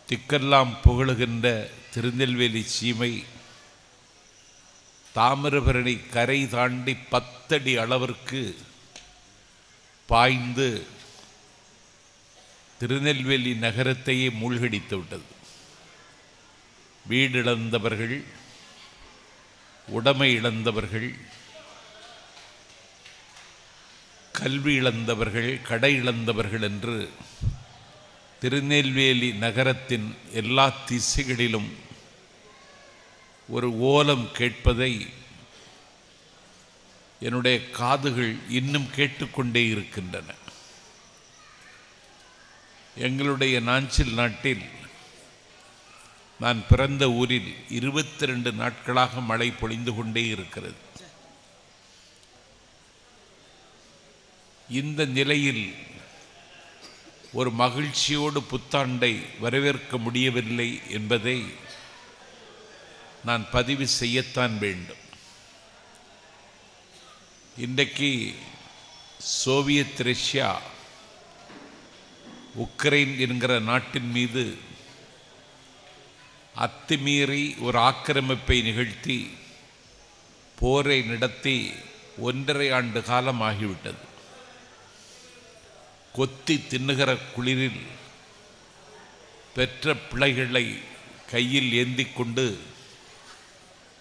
திக்கெல்லாம் புகழுகின்ற திருநெல்வேலி சீமை தாமிரபரணி கரை தாண்டி 10 அடி அளவிற்கு பாய்ந்து திருநெல்வேலி நகரத்தையே மூழ்கடித்து விட்டது. வீடு இழந்தவர்கள், உடைமை இழந்தவர்கள், கல்வி இழந்தவர்கள், கடை இழந்தவர்கள் என்று திருநெல்வேலி நகரத்தின் எல்லா திசைகளிலும் ஒரு ஓலம் கேட்பதை என்னுடைய காதுகள் இன்னும் கேட்டுக்கொண்டே இருக்கின்றன. எங்களுடைய நாஞ்சில் நாட்டில் நான் பிறந்த ஊரில் 22 நாட்களாக மழை பொழிந்து கொண்டே இருக்கிறது. இந்த நிலையில் ஒரு மகிழ்ச்சியோடு புத்தாண்டை வரவேற்க முடியவில்லை என்பதை நான் பதிவு செய்யத்தான் வேண்டும். இன்றைக்கு சோவியத் ரஷ்யா உக்ரைன் என்கிற நாட்டின் மீது அத்துமீறி ஒரு ஆக்கிரமிப்பை நிகழ்த்தி போரை நடத்தி 1.5 ஆண்டு காலம் ஆகிவிட்டது. கொத்தி தின்னுகிற குளிரில் பெற்ற பிள்ளைகளை கையில் ஏந்தி கொண்டு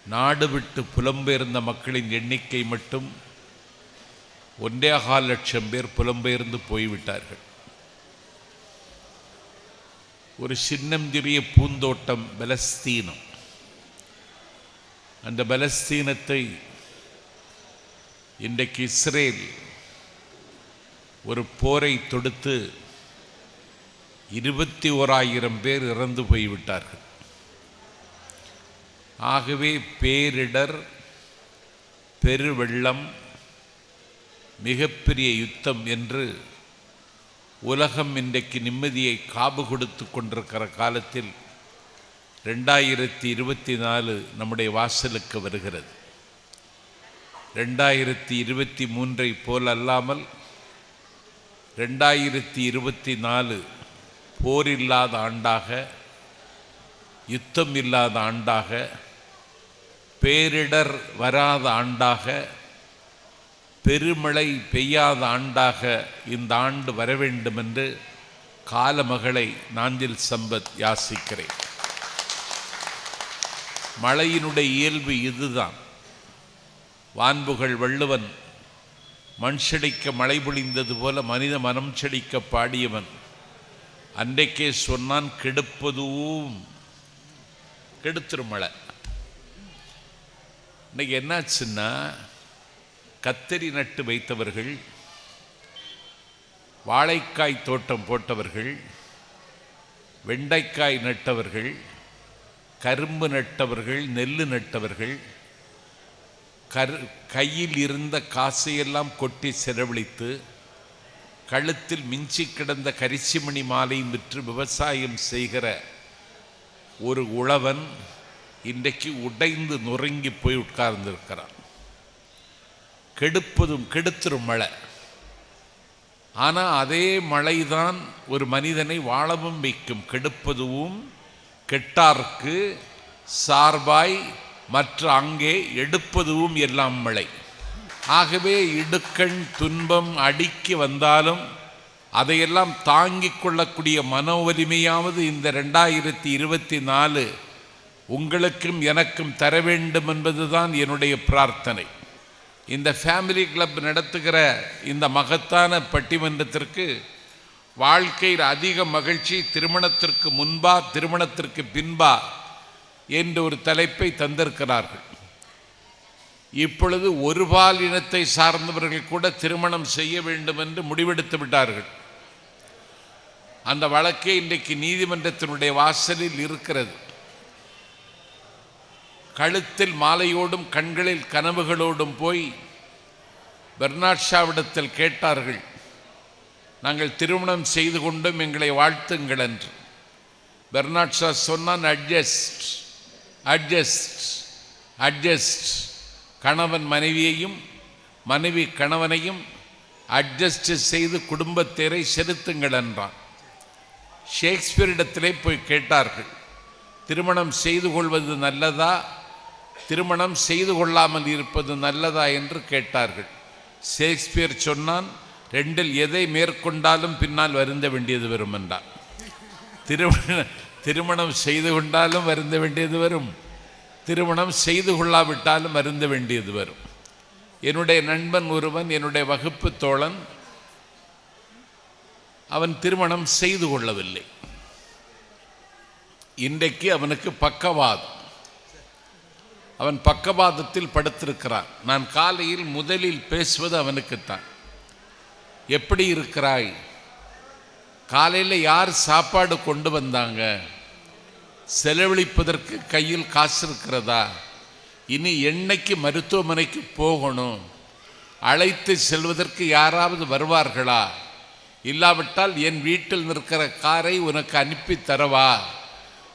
நாடு விட்டு புலம்பெயர்ந்த மக்களின் எண்ணிக்கை மட்டும் 1.25 லட்சம் பேர் புலம்பெயர்ந்து போய்விட்டார்கள். ஒரு சின்னஞ்சிறிய பூந்தோட்டம் பலஸ்தீனம். அந்த பலஸ்தீனத்தை இன்றைக்கு இஸ்ரேல் ஒரு போரை தொடுத்து 21,000 பேர் இறந்து போய்விட்டார்கள். ஆகவே பேரிடர், பெருவெள்ளம், மிகப்பெரிய யுத்தம் என்று உலகம் இன்றைக்கு நிம்மதியை காவு கொடுத்து கொண்டிருக்கிற காலத்தில் 2024 நம்முடைய வாசலுக்கு வருகிறது. 2023 போல் அல்லாமல் 2024 போர் இல்லாத ஆண்டாக, யுத்தம் இல்லாத ஆண்டாக, பேரிடர் வராத ஆண்டாக, பெருமழை பெய்யாத ஆண்டாக இந்த ஆண்டு வர வேண்டும் என்று காலமகளை நாஞ்சில் சம்பத் யாசிக்கிறேன். மழையினுடைய இயல்பு இதுதான். வான்புகள் வள்ளுவன் மண் செழிக்க மழை பொழிந்தது போல மனித மனம் செழிக்க பாடியவன் அன்றைக்கே சொன்னான், கெடுப்பதும் கெடுத்துரும் மழை. இன்னைக்கு என்னாச்சுன்னா, கத்தரி நட்டு வைத்தவர்கள், வாழைக்காய் தோட்டம் போட்டவர்கள், வெண்டைக்காய் நட்டவர்கள், கரும்பு நட்டவர்கள், நெல் நட்டவர்கள், கையில் இருந்த காசையெல்லாம் கொட்டி செலவழித்து கழுத்தில் மிஞ்சி கிடந்த கரிசிமணி மாலையும் விற்று விவசாயம் செய்கிற ஒரு உழவன் இன்றைக்கு உடைந்து நொறுங்கி போய் உட்கார்ந்திருக்கிறான். கெடுப்பதும் கெடுத்துரும் மழை. ஆனால் அதே மழைதான் ஒரு மனிதனை வாழவும் வைக்கும். கெடுப்பதும் கெட்டார்க்கு சார்பாய் மற்ற அங்கே எடுப்பதும் எல்லாம் மழை. ஆகவே இடுக்கண் துன்பம் அடிக்கு வந்தாலும் அதையெல்லாம் தாங்கிக் கொள்ளக்கூடிய மன வலிமையாவது இந்த 2024 உங்களுக்கும் எனக்கும் தர வேண்டும் என்பதுதான் என்னுடைய பிரார்த்தனை. இந்த ஃபேமிலி கிளப் நடத்துகிற இந்த மகத்தான பட்டிமன்றத்திற்கு வாழ்க்கையில் அதிக மகிழ்ச்சி திருமணத்திற்கு முன்பா திருமணத்திற்கு பின்பா என்ற ஒரு தலைப்பை தந்திருக்கிறார்கள். இப்பொழுது ஒரு பால் இனத்தை சார்ந்தவர்கள் கூட திருமணம் செய்ய வேண்டும் என்று முடிவெடுத்து விட்டார்கள். அந்த வழக்கே இன்றைக்கு நீதிமன்றத்தினுடைய வாசலில் இருக்கிறது. கழுத்தில் மாலையோடும் கண்களில் கனவுகளோடும் போய் பெர்னாட் ஷாவிடத்தில் கேட்டார்கள், நாங்கள் திருமணம் செய்து கொண்டும் எங்களை வாழ்த்துங்கள் என்று. பெர்னாட் ஷா சொன்னான், அட்ஜஸ்ட் அட்ஜஸ்ட் அட்ஜஸ்ட். கணவன் மனைவியையும் மனைவி கணவனையும் அட்ஜஸ்ட் செய்து குடும்பத்தேரை செலுத்துங்கள் என்றான். ஷேக்ஸ்பியரிடத்திலே போய் கேட்டார்கள், திருமணம் செய்து கொள்வது நல்லதா, திருமணம் செய்து கொள்ளாமல் இருப்பது நல்லதா என்று கேட்டார்கள். ஷேக்ஸ்பியர் சொன்னான், ரெண்டில் எதை மேற்கொண்டாலும் பின்னால் வருந்த வேண்டியது வரும் என்றான். திருமணம் செய்து கொண்டாலும் வருந்த வேண்டியது வரும், திருமணம் செய்து கொள்ளாவிட்டாலும் வருந்த வேண்டியது வரும். என்னுடைய நண்பன் ஒருவன், என்னுடைய வகுப்பு தோழன், அவன் திருமணம் செய்து கொள்ளவில்லை. இன்றைக்கு அவனுக்கு பக்கவாதம், அவன் பக்கவாதத்தில் படுத்திருக்கிறான். நான் காலையில் முதலில் பேசுவது அவனுக்குத்தான். எப்படி இருக்கிறாய், காலையில் யார் சாப்பாடு கொண்டு வந்தாங்க, செலவழிப்பதற்கு கையில் காசு இருக்கிறதா, இனி என்னைக்கு மருத்துவமனைக்கு போகணும், அழைத்து செல்வதற்கு யாராவது வருவார்களா, இல்லாவிட்டால் என் வீட்டில் நிற்கிற காரை உனக்கு அனுப்பி தரவா,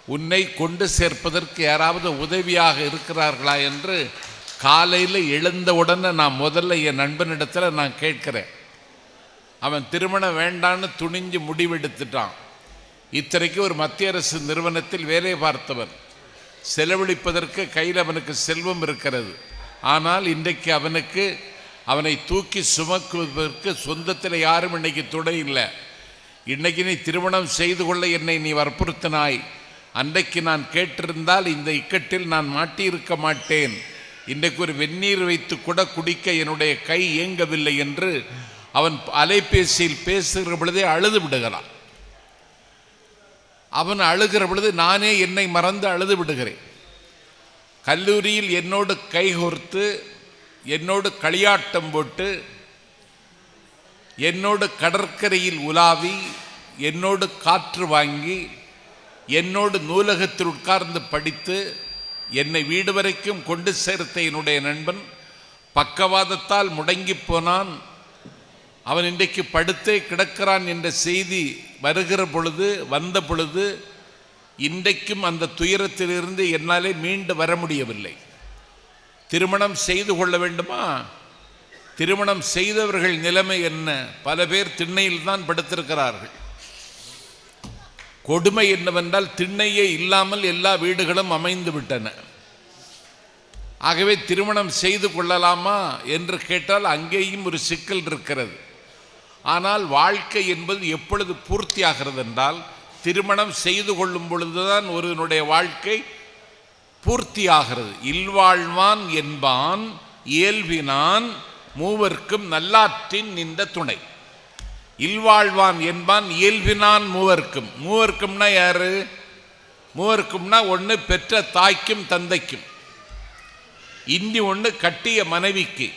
உன்னை கொண்டு சேர்ப்பதற்கு யாராவது உதவியாக இருக்கிறார்களா என்று காலையில் எழுந்தவுடனே நான் முதல்ல என் நண்பனிடத்தில் நான் கேட்கிறேன். அவன் திருமணம் வேண்டான்னு துணிஞ்சு முடிவெடுத்துட்டான். இத்தனைக்கு ஒரு மத்திய அரசு நிறுவனத்தில் வேலை பார்த்தவன், செலவழிப்பதற்கு கையில் அவனுக்கு செல்வம் இருக்கிறது. ஆனால் இன்றைக்கு அவனை தூக்கி சுமக்குவதற்கு சொந்தத்தில் யாரும் இன்னைக்கு துணை இல்லை. இன்னைக்கு நீ திருமணம் செய்து கொள்ள என்னை நீ வற்புறுத்தினாய், அன்றைக்கு நான் கேட்டிருந்தால் இந்த இக்கட்டில் நான் மாட்டியிருக்க மாட்டேன், இன்றைக்கு ஒரு வெந்நீர் வைத்து கூட குடிக்க என்னுடைய கை இயங்கவில்லை என்று அவன் அலைபேசியில் பேசுகிற பொழுதே அழுது விடுகிறான். அவன் அழுகிற பொழுது நானே என்னை மறந்து அழுது விடுகிறேன். கல்லூரியில் என்னோடு கைகோர்த்து, என்னோடு களியாட்டம் போட்டு, என்னோடு கடற்கரையில் உலாவி, என்னோடு காற்று வாங்கி, என்னோடு நூலகத்தில் உட்கார்ந்து படித்து என்னை வீடு வரைக்கும் கொண்டு சேர்த்த என்னுடைய நண்பன் பக்கவாதத்தால் முடங்கி போனான். அவன் இன்றைக்கு படுத்தே கிடக்கிறான் என்ற செய்தி வந்த பொழுது இன்றைக்கும் அந்த துயரத்திலிருந்து என்னாலே மீண்டு வர முடியவில்லை. திருமணம் செய்து கொள்ள வேண்டுமா? திருமணம் செய்தவர்கள் நிலைமை என்ன? பல பேர் திண்ணையில் தான் படுத்திருக்கிறார்கள். கொடுமை என்னவென்றால் திண்ணையே இல்லாமல் எல்லா வீடுகளும் அமைந்து விட்டன. ஆகவே திருமணம் செய்து கொள்ளலாமா என்று கேட்டால் அங்கேயும் ஒரு சிக்கல் இருக்கிறது. ஆனால் வாழ்க்கை என்பது எப்பொழுது பூர்த்தி ஆகிறது என்றால், திருமணம் செய்து கொள்ளும் பொழுதுதான் ஒருவனுடைய வாழ்க்கை பூர்த்தி ஆகிறது. இல்வாழ்வான் என்பான் இயல்பினான் மூவர்க்கும் நல்லாற்றின் நின்ற துணை. இல்வாழ்வான் என்பான் இயல்பினான் மூவர்க்கும்னா யாரு? மூவர்க்கும்னா ஒன்று பெற்ற தாய்க்கும் தந்தைக்கும், இனி ஒன்று கட்டிய மனைவிக்கு,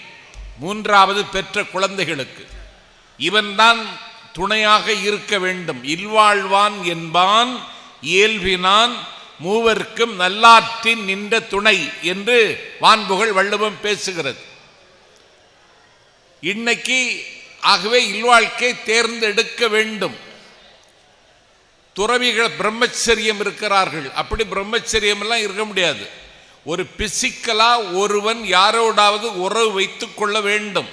மூன்றாவது பெற்ற குழந்தைகளுக்கு. இவன்தான் துணையாக இருக்க வேண்டும். இல்வாழ்வான் என்பான் இயல்பினான் மூவர்க்கும் நல்லாற்றின் நின்ற துணை என்று வான்புகழ் வள்ளுவம் பேசுகிறது. இன்னைக்கு ஆகவே இல்வாழ்க்கை தேர்ந்தெடுக்க வேண்டும். துறவிகள் பிரம்மச்சரியம் இருக்கிறார்கள், அப்படி பிரம்மச்சரியம் எல்லாம் இருக்க முடியாது. ஒரு பிசிக்கலா ஒருவன் யாரோடாவது உறவு வைத்துக் கொள்ள வேண்டும்.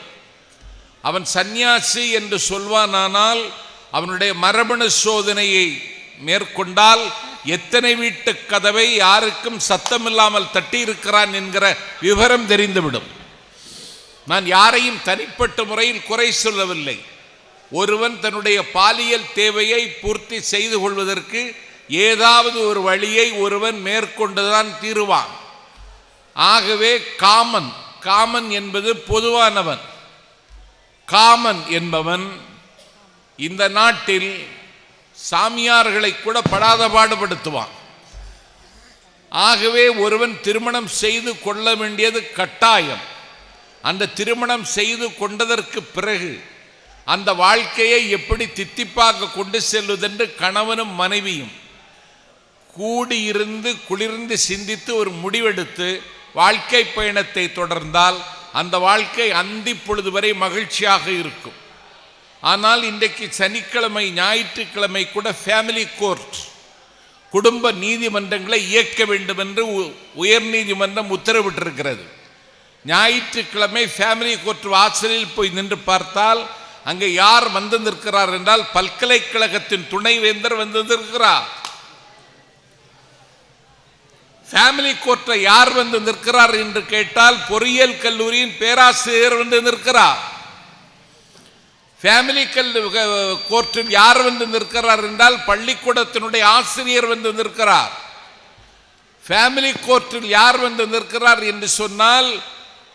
அவன் சந்நியாசி என்று சொல்வானானால் அவனுடைய மரபணு சோதனையை மேற்கொண்டால் எத்தனை வீட்டு கதவை யாருக்கும் சத்தமில்லாமல் தட்டியிருக்கிறான் என்கிற விவரம் தெரிந்துவிடும். நான் யாரையும் தனிப்பட்ட முறையில் குறை சொல்லவில்லை. ஒருவன் தன்னுடைய பாலியல் தேவையை பூர்த்தி செய்து கொள்வதற்கு ஏதாவது ஒரு வழியை ஒருவன் மேற்கொண்டுதான் தீருவான். ஆகவே காமன் என்பது பொதுவானவன். காமன் என்பவன் இந்த நாட்டில் சாமியார்களை கூட படாத பாடுபடுத்துவான். ஆகவே ஒருவன் திருமணம் செய்து கொள்ள வேண்டியது கட்டாயம். அந்த திருமணம் செய்து கொண்டதற்கு பிறகு அந்த வாழ்க்கையை எப்படி தித்திப்பாக கொண்டு செல்வதென்று கணவனும் மனைவியும் கூடியிருந்து குளிர்ந்து சிந்தித்து ஒரு முடிவெடுத்து வாழ்க்கை பயணத்தை தொடர்ந்தால் அந்த வாழ்க்கை அந்தி பொழுது வரை மகிழ்ச்சியாக இருக்கும். ஆனால் இன்றைக்கு சனிக்கிழமை ஞாயிற்றுக்கிழமை கூட ஃபேமிலி கோர்ட், குடும்ப நீதிமன்றங்களை இயக்க வேண்டும் என்று உயர் நீதிமன்றம் உத்தரவிட்டிருக்கிறது. ஞாயிற்றுக்கிழமை ஃபேமிலி கோர்ட் வாசலில் போய் நின்று பார்த்தால் அங்கே யார் வந்து நிற்கிறார் என்றால் பல்கலைக்கழகத்தின் துணைவேந்தர் வந்து நிற்கிறார். ஃபேமிலி கோர்ட்டை யார் வந்து நிற்கிறார் என்று கேட்டால் பொறியியல் கல்லூரியின் பேராசிரியர் வந்து நிற்கிறார். ஃபேமிலி கோர்ட்டில் யார் வந்து நிற்கிறார் என்றால் பள்ளிக்கூடத்தினுடைய ஆசிரியர் வந்து நிற்கிறார். ஃபேமிலி கோர்ட்டில் யார் வந்து நிற்கிறார் என்று சொன்னால்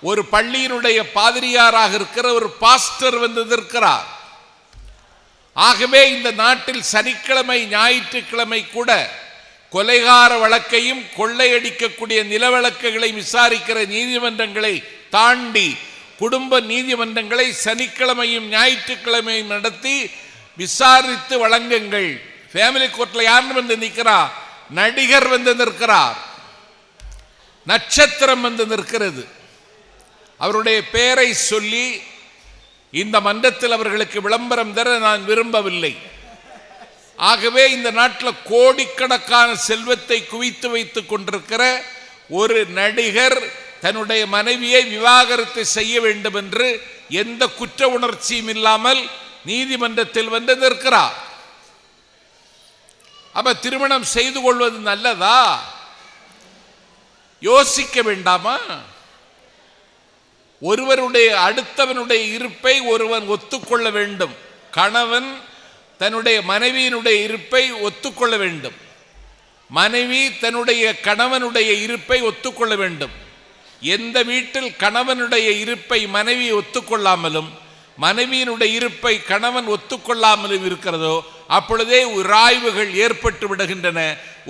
ஒரு பள்ளியினுடைய பாதிரியாராக இருக்கிற ஒரு பாஸ்டர் வந்து நிற்கிறார். ஆகவே இந்த நாட்டில் சனிக்கிழமை ஞாயிற்றுக்கிழமை கூட கொலைகார வழக்கையும் கொள்ளையடிக்கக்கூடிய நில வழக்குகளை விசாரிக்கிற நீதிமன்றங்களை தாண்டி குடும்ப நீதிமன்றங்களை சனிக்கிழமையும் ஞாயிற்றுக்கிழமையும் நடத்தி விசாரித்து வழங்குங்கள். ஃபேமிலி கோர்ட்டில் யார் வந்து நிற்கிறார்? நடிகர் வந்து நிற்கிறார், நட்சத்திரம் வந்து நிற்கிறது. அவருடைய பெயரை சொல்லி இந்த மன்றத்தில் அவர்களுக்கு விளம்பரம் தர நான் விரும்பவில்லை. ஆகவே இந்த நாட்டில் கோடிக்கணக்கான செல்வத்தை குவித்து வைத்துக் கொண்டிருக்கிற ஒரு நடிகர் தன்னுடைய மனைவியை விவாகரத்து செய்ய வேண்டும் என்று எந்த குற்ற உணர்ச்சியும் இல்லாமல் நீதிமன்றத்தில் வந்து நிற்கிறார். அப்ப திருமணம் செய்து கொள்வது நல்லதா? யோசிக்க வேண்டாமா? ஒருவருடைய அடுத்தவனுடைய இருப்பை ஒருவன் ஒத்துக்கொள்ள வேண்டும். கணவன் தன்னுடைய மனைவியினுடைய இருப்பை ஒத்துக்கொள்ள வேண்டும். மனைவி தன்னுடைய கணவனுடைய இருப்பை ஒத்துக்கொள்ள வேண்டும். எந்த வீட்டில் கணவனுடைய இருப்பை மனைவி ஒத்துக்கொள்ளாமலும் மனைவியினுடைய இருப்பை கணவன் ஒத்துக்கொள்ளாமலும் இருக்கிறதோ அப்பொழுதே உராய்வுகள் ஏற்பட்டு விடுகின்றன.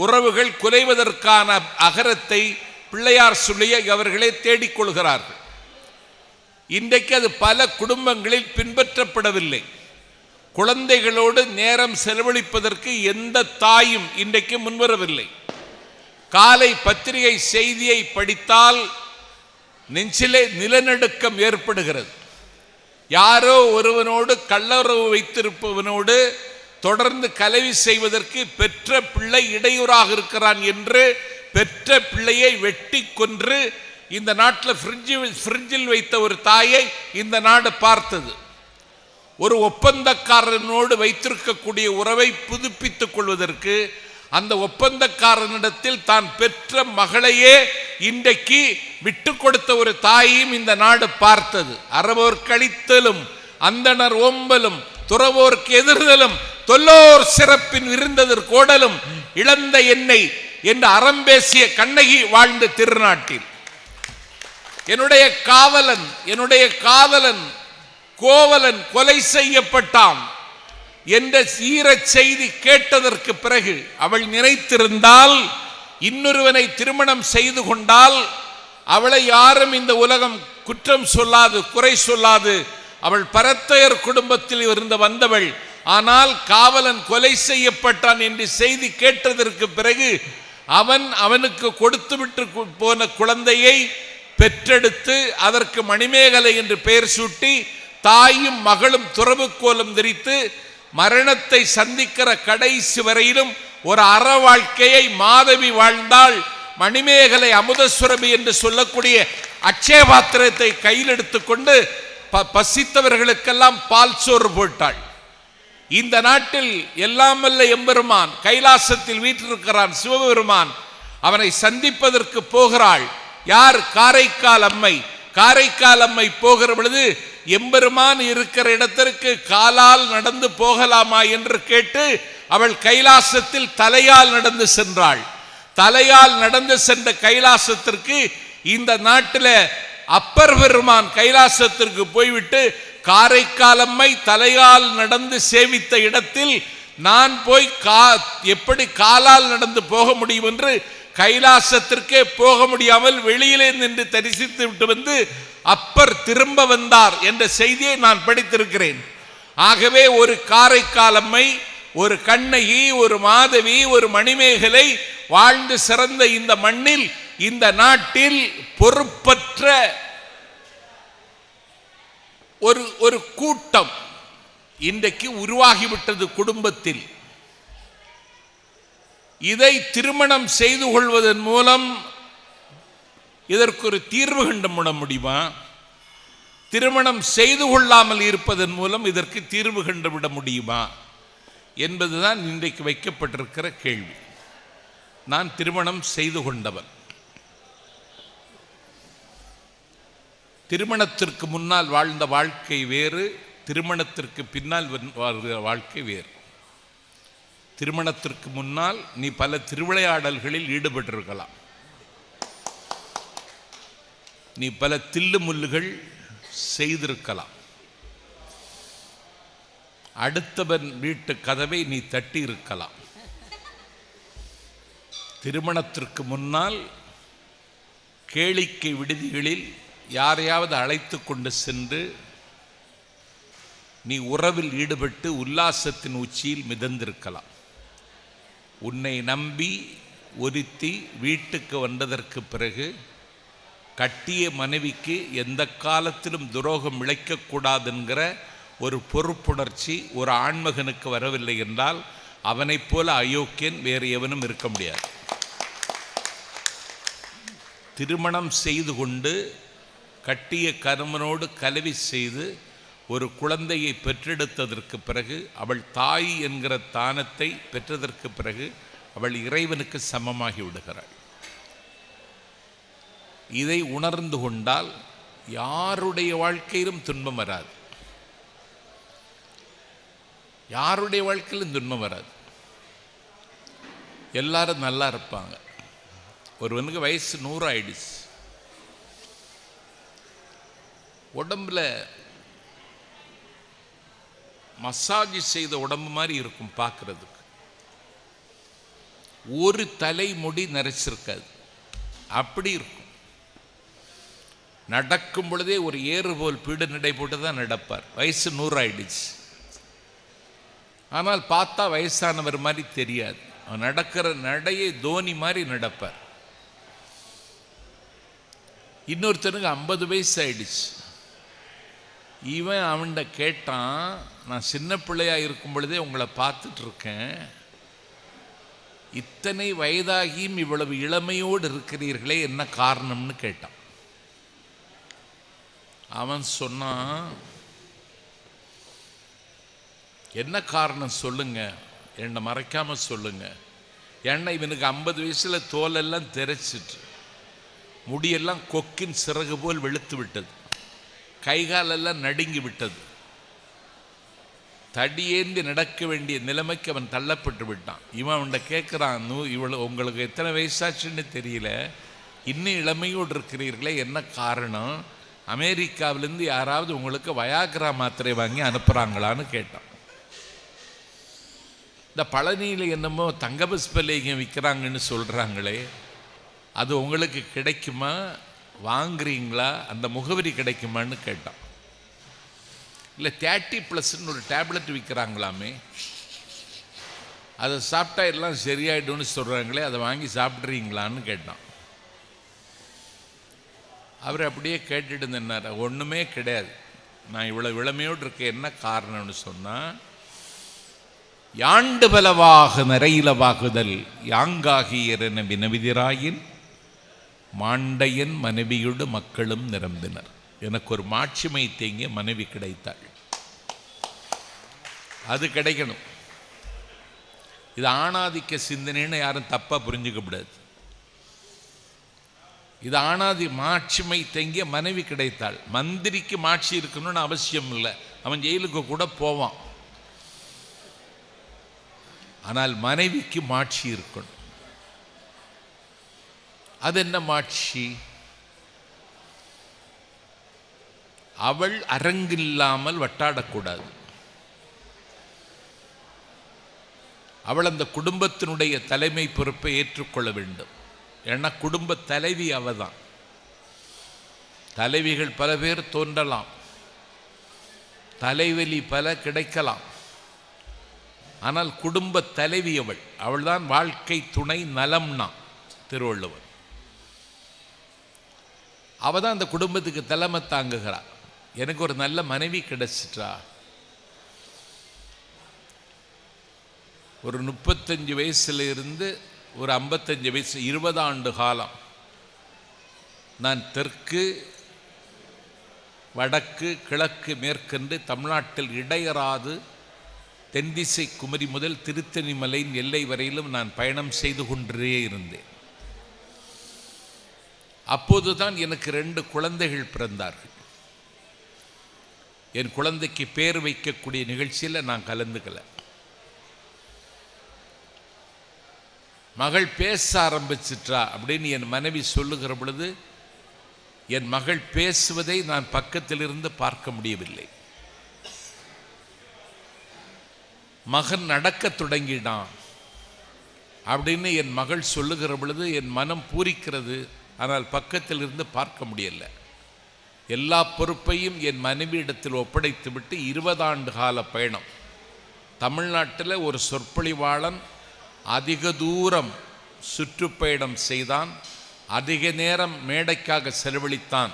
உறவுகள் குலைவதற்கான அகரத்தை பிள்ளையார் சொல்லிய அவர்களே தேடிக்கொள்கிறார்கள். இன்றைக்கு அது பல குடும்பங்களில் பின்பற்றப்படவில்லை. குழந்தைகளோடு நேரம் செலவழிப்பதற்கு எந்த தாயும் இன்றைக்கு முன்வரவில்லை. காலை பத்திரிகை செய்தியை படித்தால் நெஞ்சிலே நிலநடுக்கம் ஏற்படுகிறது. யாரோ ஒருவனோடு கள்ளவுறவு வைத்திருப்பவனோடு தொடர்ந்து கலவி செய்வதற்கு பெற்ற பிள்ளை இடையூறாக இருக்கிறான் என்று பெற்ற பிள்ளையை வெட்டி கொன்று இந்த நாட்டில் ஃப்ரிட்ஜில் வைத்த ஒரு தாயை இந்த நாடு பார்த்தது. ஒரு ஒப்பந்தக்காரனோடு வைத்திருக்கக்கூடிய உறவை புதுப்பித்துக் கொள்வதற்கு அந்த ஒப்பந்தக்காரனிடத்தில் தான் பெற்ற மகளையே இன்றைக்கு விட்டு கொடுத்த ஒரு தாயையும் இந்த நாடு பார்த்தது. அறவோர் கழித்தலும் அந்தனர் ஓம்பலும் துறவோர்க்கு எதிர்தலும் தொல்லோர் சிறப்பின் விருந்ததற் கோடலும் இழந்த எண்ணெய் என்று அறம்பேசிய கண்ணகி வாழ்ந்த திருநாட்டில் என்னுடைய காதலன் கோவலன் கொலை செய்யப்பட்டான் என்ற ஈர செய்தி கேட்டதற்கு பிறகு அவள் நினைத்திருந்தால் இன்னொருவனை திருமணம் செய்து கொண்டால் அவளை யாரும் இந்த உலகம் குற்றம் சொல்லாது, குறை சொல்லாது. அவள் பரத்தையர் குடும்பத்தில் இருந்து வந்தவள். ஆனால் காவலன் கொலை செய்யப்பட்டான் என்று செய்தி கேட்டதற்கு பிறகு அவனுக்கு கொடுத்துவிட்டு போன குழந்தையை பெற்றெடுத்து அதற்கு மணிமேகலை என்று பெயர் சூட்டி தாயும் மகளும் துறவு கோலம் தரித்து மரணத்தை சந்திக்கிற கடைசி வரையிலும் ஒரு அற வாழ்க்கையை மாதவி வாழ்ந்தாள். மணிமேகலை அமுதசுரபி என்று சொல்லக்கூடிய அட்சய பாத்திரத்தை கையில் எடுத்துக்கொண்டு பசித்தவர்களுக்கெல்லாம் பால் சோறு போட்டாள். இந்த நாட்டில் எல்லாம் வல்ல எம்பெருமான் கைலாசத்தில் வீற்றிருக்கிறான் சிவபெருமான். அவனை சந்திப்பதற்கு போகிறாள். யார்? காரைக்கால் அம்மை. காரைக்கால் அம்மை போகிற பொழுது எம்பெருமான் இருக்கிற இடத்திற்கு காலால் நடந்து போகலாமா என்று கேட்டு அவள் கைலாசத்தில் தலையால் நடந்து சென்றாள். தலையால் நடந்து சென்ற கைலாசத்திற்கு இந்த நாட்டில் அப்பர் பெருமான் கைலாசத்திற்கு போய்விட்டு காரைக்காலம்மை தலையால் நடந்து சேவித்த இடத்தில் நான் போய் எப்படி காலால் நடந்து போக முடியும் என்று கைலாசத்திற்கே போக முடியாமல் வெளியிலே நின்று தரிசித்து விட்டு வந்து அப்பர் திரும்ப வந்தார் என்ற செய்தியை நான் படித்திருக்கிறேன். ஆகவே ஒரு காரைக்காலம்மை, ஒரு கண்ணகி, ஒரு மாதவி, ஒரு மணிமேகலை வாழ்ந்து சிறந்த இந்த மண்ணில், இந்த நாட்டில் பொறுப்பற்ற ஒரு கூட்டம் இன்றைக்கு உருவாகிவிட்டது குடும்பத்தில். இதை திருமணம் செய்து கொள்வதன் மூலம் இதற்கு ஒரு தீர்வு கண்டுவிட முடியுமா? திருமணம் செய்து கொள்ளாமல் இருப்பதன் மூலம் இதற்கு தீர்வு கண்டுவிட முடியுமா என்பதுதான் இன்றைக்கு வைக்கப்பட்டிருக்கிற கேள்வி. நான் திருமணம் செய்து கொண்டவன். திருமணத்திற்கு முன்னால் வாழ்ந்த வாழ்க்கை வேறு, திருமணத்திற்கு பின்னால் வாழ்கிற வாழ்க்கை வேறு. திருமணத்திற்கு முன்னால் நீ பல திருவிளையாடல்களில் ஈடுபட்டிருக்கலாம், நீ பல தில்லு முள்ளுகள் செய்திருக்கலாம், அடுத்தவன் வீட்டு கதவை நீ தட்டி இருக்கலாம். திருமணத்திற்கு முன்னால் கேளிக்கை விடுதிகளில் யாரையாவது அழைத்து கொண்டு சென்று நீ உறவில் ஈடுபட்டு உல்லாசத்தின் உச்சியில் மிதந்திருக்கலாம். உன்னை நம்பி ஒருத்தி வீட்டுக்கு வந்ததற்கு பிறகு கட்டிய மனைவிக்கு எந்த காலத்திலும் துரோகம் இழைக்கக்கூடாதுங்கிற ஒரு பொறுப்புணர்ச்சி ஒரு ஆண்மகனுக்கு வரவில்லை என்றால் அவனைப் போல அயோக்கியன் வேறு எவனும் இருக்க முடியாது. திருமணம் செய்து கொண்டு கட்டிய கணவனோடு கலவி செய்து ஒரு குழந்தையை பெற்றெடுத்ததற்கு பிறகு, அவள் தாய் என்கிற தானத்தை பெற்றதற்கு பிறகு அவள் இறைவனுக்கு சமமாகி விடுகிறாள். இதை உணர்ந்து கொண்டால் யாருடைய வாழ்க்கையிலும் துன்பம் வராது, யாருடைய வாழ்க்கையிலும் துன்பம் வராது. எல்லாரும் நல்லா இருப்பாங்க. ஒருவனுக்கு வயசு 100 ஆயிடுச்சு, உடம்புல மசாஜ் செய்த உடம்பு மாதிரி இருக்கும் பார்க்கறதுக்கு, ஒரு தலைமுடி நரைச்சிருக்காது, அப்படி இருக்கும். நடக்கும் பொழுதே ஒரு ஏறு போல் பீடு நடை போட்டு தான் நடப்பார். வயசு 100 ஆயிடுச்சு, ஆனால் பார்த்தா வயசானவர் மாதிரி தெரியாது. அவன் நடக்கிற நடையை தோனி மாதிரி நடப்பார். இன்னொருத்தனுக்கு 50 வயசு ஆயிடுச்சு. இவன் அவன்கிட்ட கேட்டான், நான் சின்ன பிள்ளையா இருக்கும் பொழுதே உங்களை பார்த்துட்டு இருக்கேன், இத்தனை வயதாகியும் இவ்வளவு இளமையோடு இருக்கிறீர்களே, என்ன காரணம்னு கேட்டான். அவன் சொன்னான், என்ன காரணம் சொல்லுங்க, என்னை மறைக்காம சொல்லுங்க. ஏன்னா இவனுக்கு 50 வயசுல தோலெல்லாம் தெரைச்சிட்டு, முடியெல்லாம் கொக்கின் சிறகு போல் வெளுத்து விட்டது, கைகாலெல்லாம் நடுங்கி விட்டது, தடியேந்தி நடக்க வேண்டிய நிலைமைக்கு அவன் தள்ளப்பட்டு விட்டான். இவன் அவன்கிட்ட கேட்குறான், இவ்வளோ உங்களுக்கு எத்தனை வயசாச்சுன்னு தெரியல, இன்னும் இளமையோடு இருக்கிறீர்களே, என்ன காரணம்? அமெரிக்காவிலேருந்து யாராவது உங்களுக்கு வயாகிரா மாத்திரை வாங்கி அனுப்புகிறாங்களான்னு கேட்டான். இந்த பழனியில் என்னமோ தங்க பஸ்பலேகம் விற்கிறாங்கன்னு சொல்கிறாங்களே, அது உங்களுக்கு கிடைக்குமா, வாங்குறீங்களா, அந்த முகவரி கிடைக்குமான்னு கேட்டான். இல்லை 30+ ஒரு டேப்லெட் விற்கிறாங்களாமே, அதை சாப்பிட்டா எல்லாம் சரியாயிடும்னு சொல்கிறாங்களே, அதை வாங்கி சாப்பிட்றீங்களான்னு கேட்டான். அவர் அப்படியே கேட்டுட்டு இருந்தார். ஒன்றுமே கிடையாது, நான் இவ்வளோ இளமையோடு இருக்க என்ன காரணம்னு சொன்னால், யாண்டு பலவாக நிறையிலவாகுதல் யாங்காகியரென வினவிதிராயின் மாண்டையன் மனைவியோடு மக்களும் நிரம்பினர். எனக்கு ஒரு மாட்சிமை தேங்கிய மனைவி கிடைத்தாள். அது கிடைக்கணும். இது ஆணாதிக்க சிந்தனைன்னு யாரும் தப்பாக புரிஞ்சுக்கப்படாது. இது ஆணாதி மாட்சிமை தேங்கிய மனைவி கிடைத்தாள். மந்திரிக்கு மாட்சி இருக்கணும்னு அவசியம் இல்லை, அவன் ஜெயிலுக்கு கூட போவான். ஆனால் மனைவிக்கு மாட்சி இருக்கணும். அது என்ன மாட்சி? அவள் அரங்கில்லாமல் வட்டாடக்கூடாது. அவள் அந்த குடும்பத்தினுடைய தலைமை பொறுப்பை ஏற்றுக்கொள்ள வேண்டும். ஏன்னா குடும்ப தலைவி அவதான். தலைவிகள் பல பேர் தோன்றலாம், தலைவலி பல கிடைக்கலாம், ஆனால் குடும்ப தலைவி அவள். அவள்தான் வாழ்க்கை துணை நலம்னா திருவள்ளுவர். அவள் தான் அந்த குடும்பத்துக்கு தலைமை தாங்குகிறாள். எனக்கு ஒரு நல்ல மனைவி கிடைச்சிட்டா, ஒரு 35 வயசுல இருந்து ஒரு 55 வயசு 20 ஆண்டு காலம் நான் தெற்கு வடக்கு கிழக்கு மேற்கென்று தமிழ்நாட்டில் இடையறாது தென்திசை குமரி முதல் திருத்தணிமலையின் எல்லை வரையிலும் நான் பயணம் செய்து கொண்டே இருந்தேன். அப்போதுதான் எனக்கு 2 குழந்தைகள் பிறந்தார்கள். என் குழந்தைக்கு பேர் வைக்கக்கூடிய நிகழ்ச்சியில் நான் கலந்துக்கல. மகள் பேச ஆரம்பிச்சிட்டா அப்படின்னு என் மனைவி சொல்லுகிற பொழுது என் மகள் பேசுவதை நான் பக்கத்திலிருந்து பார்க்க முடியவில்லை. மகன் நடக்க தொடங்கினான் அப்படின்னு என் மகள் சொல்லுகிற பொழுது என் மனம் பூரிக்கிறது. ஆனால் பக்கத்தில் இருந்து பார்க்க முடியல. எல்லா பொறுப்பையும் என் மனைவியிடத்தில் ஒப்படைத்து விட்டு 20 ஆண்டு கால பயணம். தமிழ்நாட்டில் ஒரு சொற்பொழிவாளன் அதிக தூரம் சுற்றுப்பயணம் செய்தான், அதிக நேரம் மேடைக்காக செலவழித்தான்.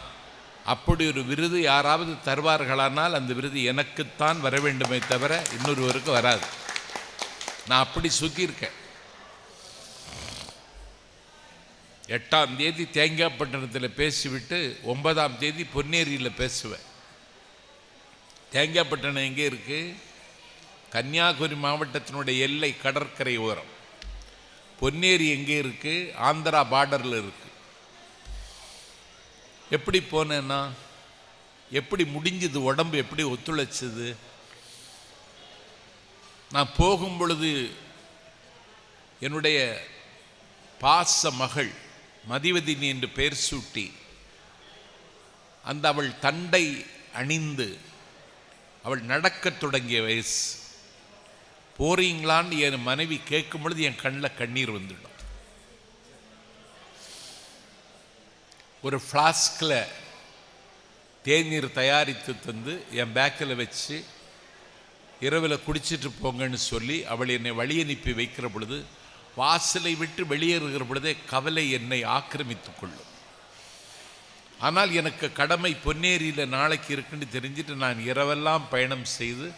அப்படி ஒரு விருது யாராவது தருவார்களானால் அந்த விருது எனக்குத்தான் வர வேண்டுமே தவிர இன்னொருவருக்கு வராது. நான் அப்படி சுற்றியிருக்கேன். 8ஆம் தேதி தேங்காய்பட்டினத்தில் பேசிவிட்டு 9ஆம் தேதி பொன்னேரியில் பேசுவேன். தேங்காய்பட்டினம் எங்கே இருக்குது? கன்னியாகுமரி மாவட்டத்தினுடைய எல்லை கடற்கரை ஓரம். பொன்னேரி எங்கே இருக்குது? ஆந்திரா பார்டரில் இருக்குது. எப்படி போனேன்னா, எப்படி முடிஞ்சது, உடம்பு எப்படி ஒத்துழைச்சது. நான் போகும் பொழுது என்னுடைய பாச மகள் மதிவதினி என்று பெயர் சூட்டி அந்த அவள் தண்டை அணிந்து அவள் நடக்கத் தொடங்கிய வயசு. போறீங்களான்னு என் மனைவி கேட்கும் பொழுது என் கண்ணில் கண்ணீர் வந்துடும். ஒரு ஃப்ளாஸ்கில் தேநீர் தயாரித்து தந்து என் பேக்கில் வச்சு இரவில் குடிச்சிட்டு போங்கன்னு சொல்லி அவள் என்னை வழி அனுப்பி வைக்கிற பொழுது வாசலை விட்டு வெளியேறுகிற பொழுதே கவலை என்னை ஆக்கிரமித்து கொள்ளும். ஆனால் எனக்கு கடமை பொன்னேரியில் நாளைக்கு இருக்குன்னு தெரிஞ்சுட்டு நான் இரவெல்லாம் பயணம் செய்து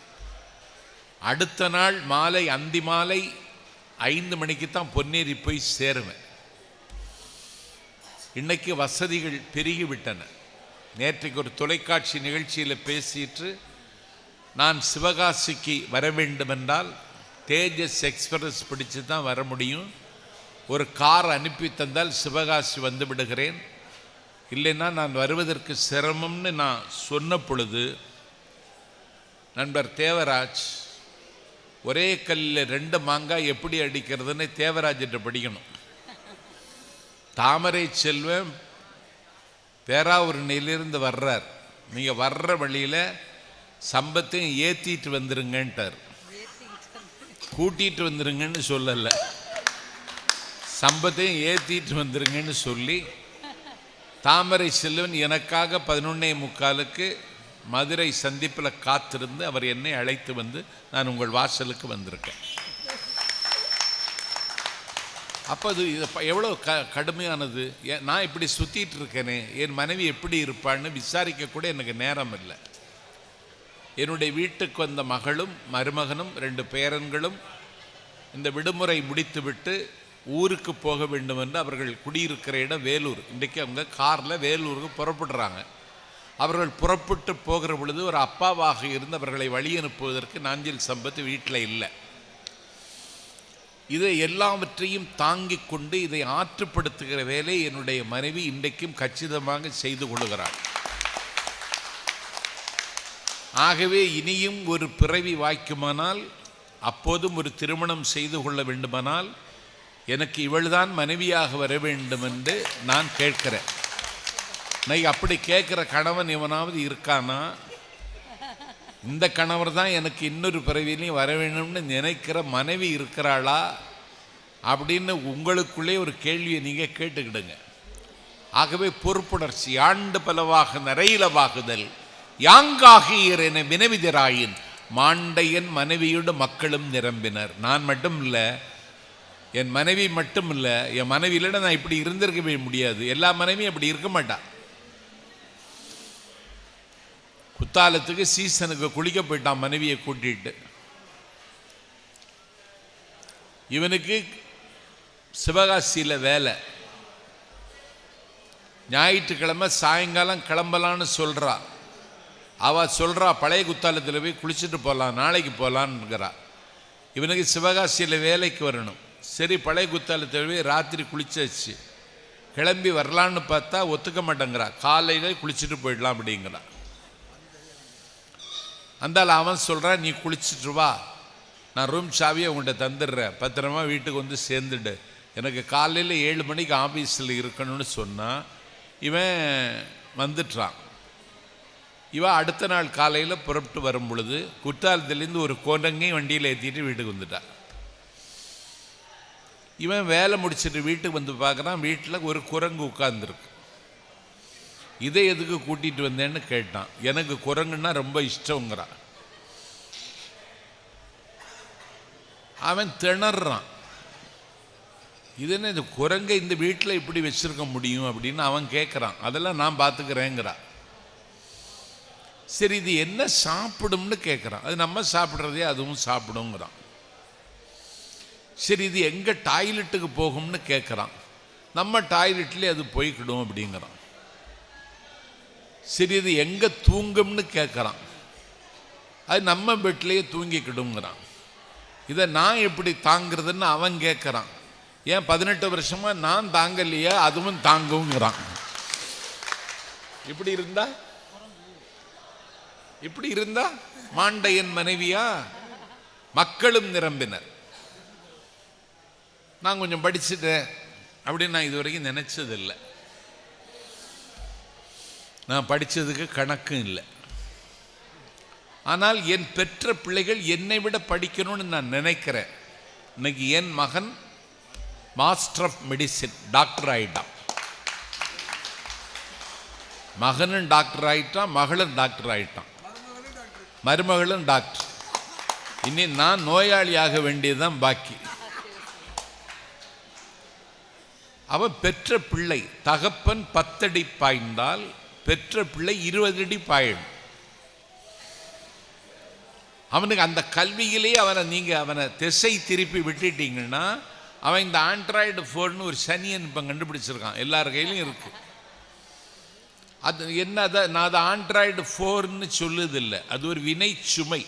அடுத்த நாள் மாலை அந்தி மாலை 5 மணிக்கு தான் பொன்னேரி போய் சேருவேன். இன்னைக்கு வசதிகள் பெருகிவிட்டன. நேற்றைக்கு ஒரு தொலைக்காட்சி நிகழ்ச்சியில் பேசிட்டு நான் சிவகாசிக்கு வர வேண்டுமென்றால் தேஜஸ் எக்ஸ்பிரஸ் பிடிச்சு தான் வர முடியும், ஒரு கார் அனுப்பி தந்தால் சிவகாசி வந்து விடுகிறேன், இல்லைன்னா நான் வருவதற்கு சிரமம்னு நான் சொன்ன பொழுது நண்பர் தேவராஜ் ஒரே கல்லில் 2 மாங்காய் எப்படி அடிக்கிறதுன்னு தேவராஜிட்ட படிக்கணும். தாமரை செல்வம் பேராவூரணியிலிருந்து வர்றார், நீங்கள் வர்ற வழியில் சம்பத்தையும் ஏற்றிட்டு வந்துருங்கன்ட்டார். கூட்டிகிட்டு வந்துருங்கன்னு சொல்லலை, சம்பத்தையும் ஏற்றிட்டு வந்துருங்கன்னு சொல்லி தாமரை செல்வன் எனக்காக 11:45 மதுரை சந்திப்பில் காத்திருந்து அவர் என்னை அழைத்து வந்து நான் உங்கள் வாசலுக்கு வந்திருக்கேன். அப்போ அது எவ்வளோ கடுமையானது. நான் இப்படி சுற்றிட்டு இருக்கேனே, என் மனைவி எப்படி இருப்பான்னு விசாரிக்க கூட எனக்கு நேரம் இல்லை. என்னுடைய வீட்டுக்கு வந்த மகளும் மருமகனும் 2 பேரன்களும் இந்த விடுமுறை முடித்துவிட்டு ஊருக்கு போக வேண்டும் என்று அவர்கள் குடியிருக்கிற இடம் வேலூர். இன்றைக்கு அவங்க காரில் வேலூருக்கு புறப்படுறாங்க. அவர்கள் புறப்பட்டு போகிற பொழுது ஒரு அப்பாவாக இருந்து அவர்களை வழி அனுப்புவதற்கு நாஞ்சில் சம்பத் வீட்டில் இல்லை. இதை எல்லாவற்றையும் தாங்கிக் கொண்டு இதை ஆற்றுப்படுத்துகிற வேலை என்னுடைய மனைவி இன்றைக்கும் கச்சிதமாக செய்து கொள்கிறாள். ஆகவே இனியும் ஒரு பிறவி வாய்க்குமானால், அப்போதும் ஒரு திருமணம் செய்து கொள்ள வேண்டுமானால் எனக்கு இவள்தான் மனைவியாக வர வேண்டும் என்று நான் கேட்கிறேன். நான் அப்படி கேட்குற கணவன் எவனாவது இருக்கானா? இந்த கணவர் தான் எனக்கு இன்னொரு பிறவிலையும் வர வேண்டும்னு நினைக்கிற மனைவி இருக்கிறாளா அப்படின்னு உங்களுக்குள்ளே ஒரு கேள்வியை நீங்கள் கேட்டுக்கிடுங்க. ஆகவே பொறுப்புணர்ச்சி ஆண்டு பலவாக நிறையிலவாகுதல் யாங்காகியர் என வினவிதராயின் மாண்டையன் மனைவியோடு மக்களும் நிரம்பினர். நான் மட்டும் இல்லை, என் மனைவி மட்டும் இல்லை, என் மனைவியில நான் இப்படி இருந்திருக்கவே முடியாது. எல்லா மனைவியும் அப்படி இருக்க மாட்டான். குத்தாலத்துக்கு சீசனுக்கு குளிக்க போயிட்டான் மனைவியை கூட்டிட்டு. இவனுக்கு சிவகாசியில் வேலை. ஞாயிற்றுக்கிழமை சாயங்காலம் கிளம்பலான்னு சொல்றா. அவள் சொல்கிறா பழைய குத்தாலத்தில் போய் குளிச்சுட்டு போகலாம், நாளைக்கு போகலான்னுங்கிறா. இவனுக்கு சிவகாசியில் வேலைக்கு வரணும். சரி, பழைய குத்தாலத்தில் போய் ராத்திரி குளிச்சாச்சு, கிளம்பி வரலான்னு பார்த்தா ஒத்துக்க மாட்டேங்கிறா. காலையில் குளிச்சுட்டு போயிடலாம் அப்படிங்கிறா. அந்தால அவன் சொல்கிறான், நீ குளிச்சுட்டு வா, நான் ரூம் சாவியை உங்கள்கிட்ட தந்துடுறேன், பத்திரமா வீட்டுக்கு வந்து சேர்ந்துடு, எனக்கு காலையில் 7 மணிக்கு ஆஃபீஸில் இருக்கணும்னு சொன்னால் இவன் வந்துட்டான். இவன் அடுத்த நாள் காலையில் புறப்பட்டு வரும் பொழுது குற்றாலத்துலேருந்து ஒரு கோரங்கையும் வண்டியில் ஏற்றிட்டு வீட்டுக்கு வந்துட்டான். இவன் வேலை முடிச்சுட்டு வீட்டுக்கு வந்து பார்க்குறான், வீட்டில் ஒரு குரங்கு உட்கார்ந்துருக்கு. இதை எதுக்கு கூட்டிகிட்டு வந்தேன்னு கேட்டான். எனக்கு குரங்குன்னா ரொம்ப இஷ்டங்கிறான். அவன் திணறான். இது என்ன, இந்த குரங்கை இந்த வீட்டில் இப்படி வச்சிருக்க முடியும் அப்படின்னு அவன் கேட்குறான். அதெல்லாம் நான் பார்த்துக்கிறேங்கிறான். சரி, இது என்ன சாப்பிடும்னு கேட்குறான். அது நம்ம சாப்பிட்றதே அதுவும் சாப்பிடுங்கிறான். சரி, இது எங்கே டாய்லெட்டுக்கு போகும்னு கேட்குறான். நம்ம டாய்லெட்லேயே அது போய்க்கிடும் அப்படிங்கிறான். சரி, இது எங்கே தூங்கும்னு கேட்குறான். அது நம்ம பெட்லேயே தூங்கிக்கிடுங்கிறான். இதை நான் எப்படி தாங்கிறதுன்னு அவன் கேட்குறான். ஏன் 18 வருஷமாக நான் தாங்கலையா, அதுவும் தாங்குங்கிறான். இப்படி இருந்தா மாண்டையன் மனைவியா? மக்களும் நிரம்பினர். நான் கொஞ்சம் படிச்சுட்டேன் அப்படின்னு நான் இதுவரைக்கும் நினைச்சதில்லை. நான் படித்ததுக்கு கணக்கும் இல்லை. ஆனால் என் பெற்ற பிள்ளைகள் என்னை விட படிக்கணும்னு நான் நினைக்கிறேன். இன்னைக்கு என் மகன் மாஸ்டர் ஆஃப் மெடிசின், டாக்டர் ஆயிட்டான். மகனும் டாக்டர் ஆயிட்டான், மகளும் டாக்டர் ஆயிட்டான், மருமகளும் டாக்டர். இனி நான் நோயாளியாக வேண்டியதுதான் பாக்கி. அவன் பெற்ற பிள்ளை, தகப்பன் 10 அடி பாய்ந்தால் பெற்ற பிள்ளை 20 அடி பாயும். அவனுக்கு அந்த கல்வியிலே அவனை திசை திருப்பி விட்டுட்டீங்கன்னா அவன் இந்த ஆண்ட்ராய்டு ஃபோன்னு ஒரு சனியன் இப்போ கண்டுபிடிச்சிருக்கான், எல்லார் கையிலும் இருக்கு. அது என்ன, நான் அதை ஆண்ட்ராய்டு 4ன்னு சொல்லுதில்லை, அது ஒரு வினை சுமை.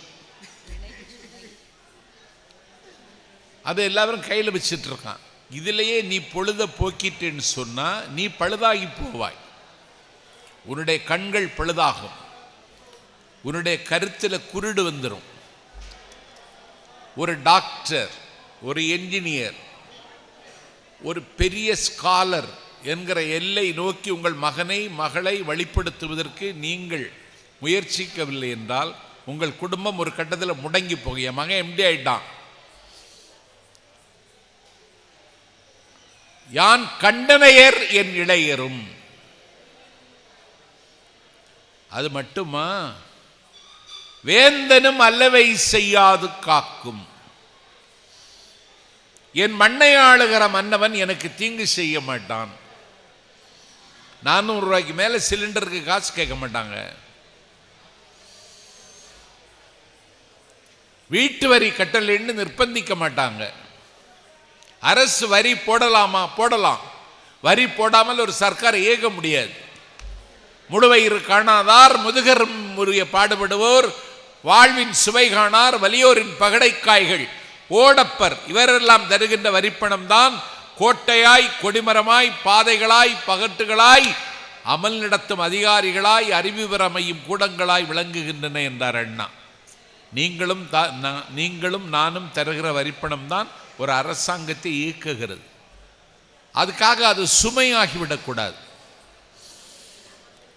அதை எல்லாரும் கையில் வச்சுட்டு இருக்கான். இதிலேயே நீ பொழுத போக்கிட்டேன்னு சொன்னா நீ பழுதாகி போவாய். உன்னுடைய கண்கள் பழுதாகும், உன்னுடைய கருத்தில் குருடு வந்துடும். ஒரு டாக்டர், ஒரு என்ஜினியர், ஒரு பெரிய ஸ்காலர் என்கிற எல்லை நோக்கி உங்கள் மகனை மகளை வழிப்படுத்துவதற்கு நீங்கள் முயற்சிக்கவில்லை என்றால் உங்கள் குடும்பம் ஒரு கட்டத்தில் முடங்கி போகும். என் மகன் எம்டி ஆயிட்டான், யான் கண்டனையர் என் இளையரும். அது மட்டுமா, வேந்தனும் அல்லவை செய்யாது காக்கும். என் மண்ணை ஆளுகிற மன்னவன் எனக்கு தீங்கு செய்ய மாட்டான். 400 ரூபாய்க்கு மேல சிலிண்டருக்கு காசு கேட்க மாட்டாங்க. வீட்டு வரி கட்டலைன்னு நிர்பந்திக்க மாட்டாங்க. அரசு வரி போடலாமா? போடலாம். வரி போடாமல் ஒரு சர்க்கார் இயங்க முடியாது. முழுவயிறு காணாதார் முதுகரும் முறிய பாடுபடுவோர் வாழ்வின் சுவை காணார் வலியோரின் பகடைக்காய்கள் ஓடப்பர். இவரெல்லாம் தருகின்ற வரிப்பணம் தான் கோட்டையாய், கொடிமரமாய், பாதைகளாய், பகட்டுகளாய், அமல் நடத்தும் அதிகாரிகளாய், அறிவுபரமையும் கூடங்களாய் விளங்குகின்றன என்றார் அண்ணா. நீங்களும் நானும் தருகிற வரிப்பணம் தான் ஒரு அரசாங்கத்தை இயக்குகிறது. அதுக்காக அது சுமையாகிவிடக்கூடாது.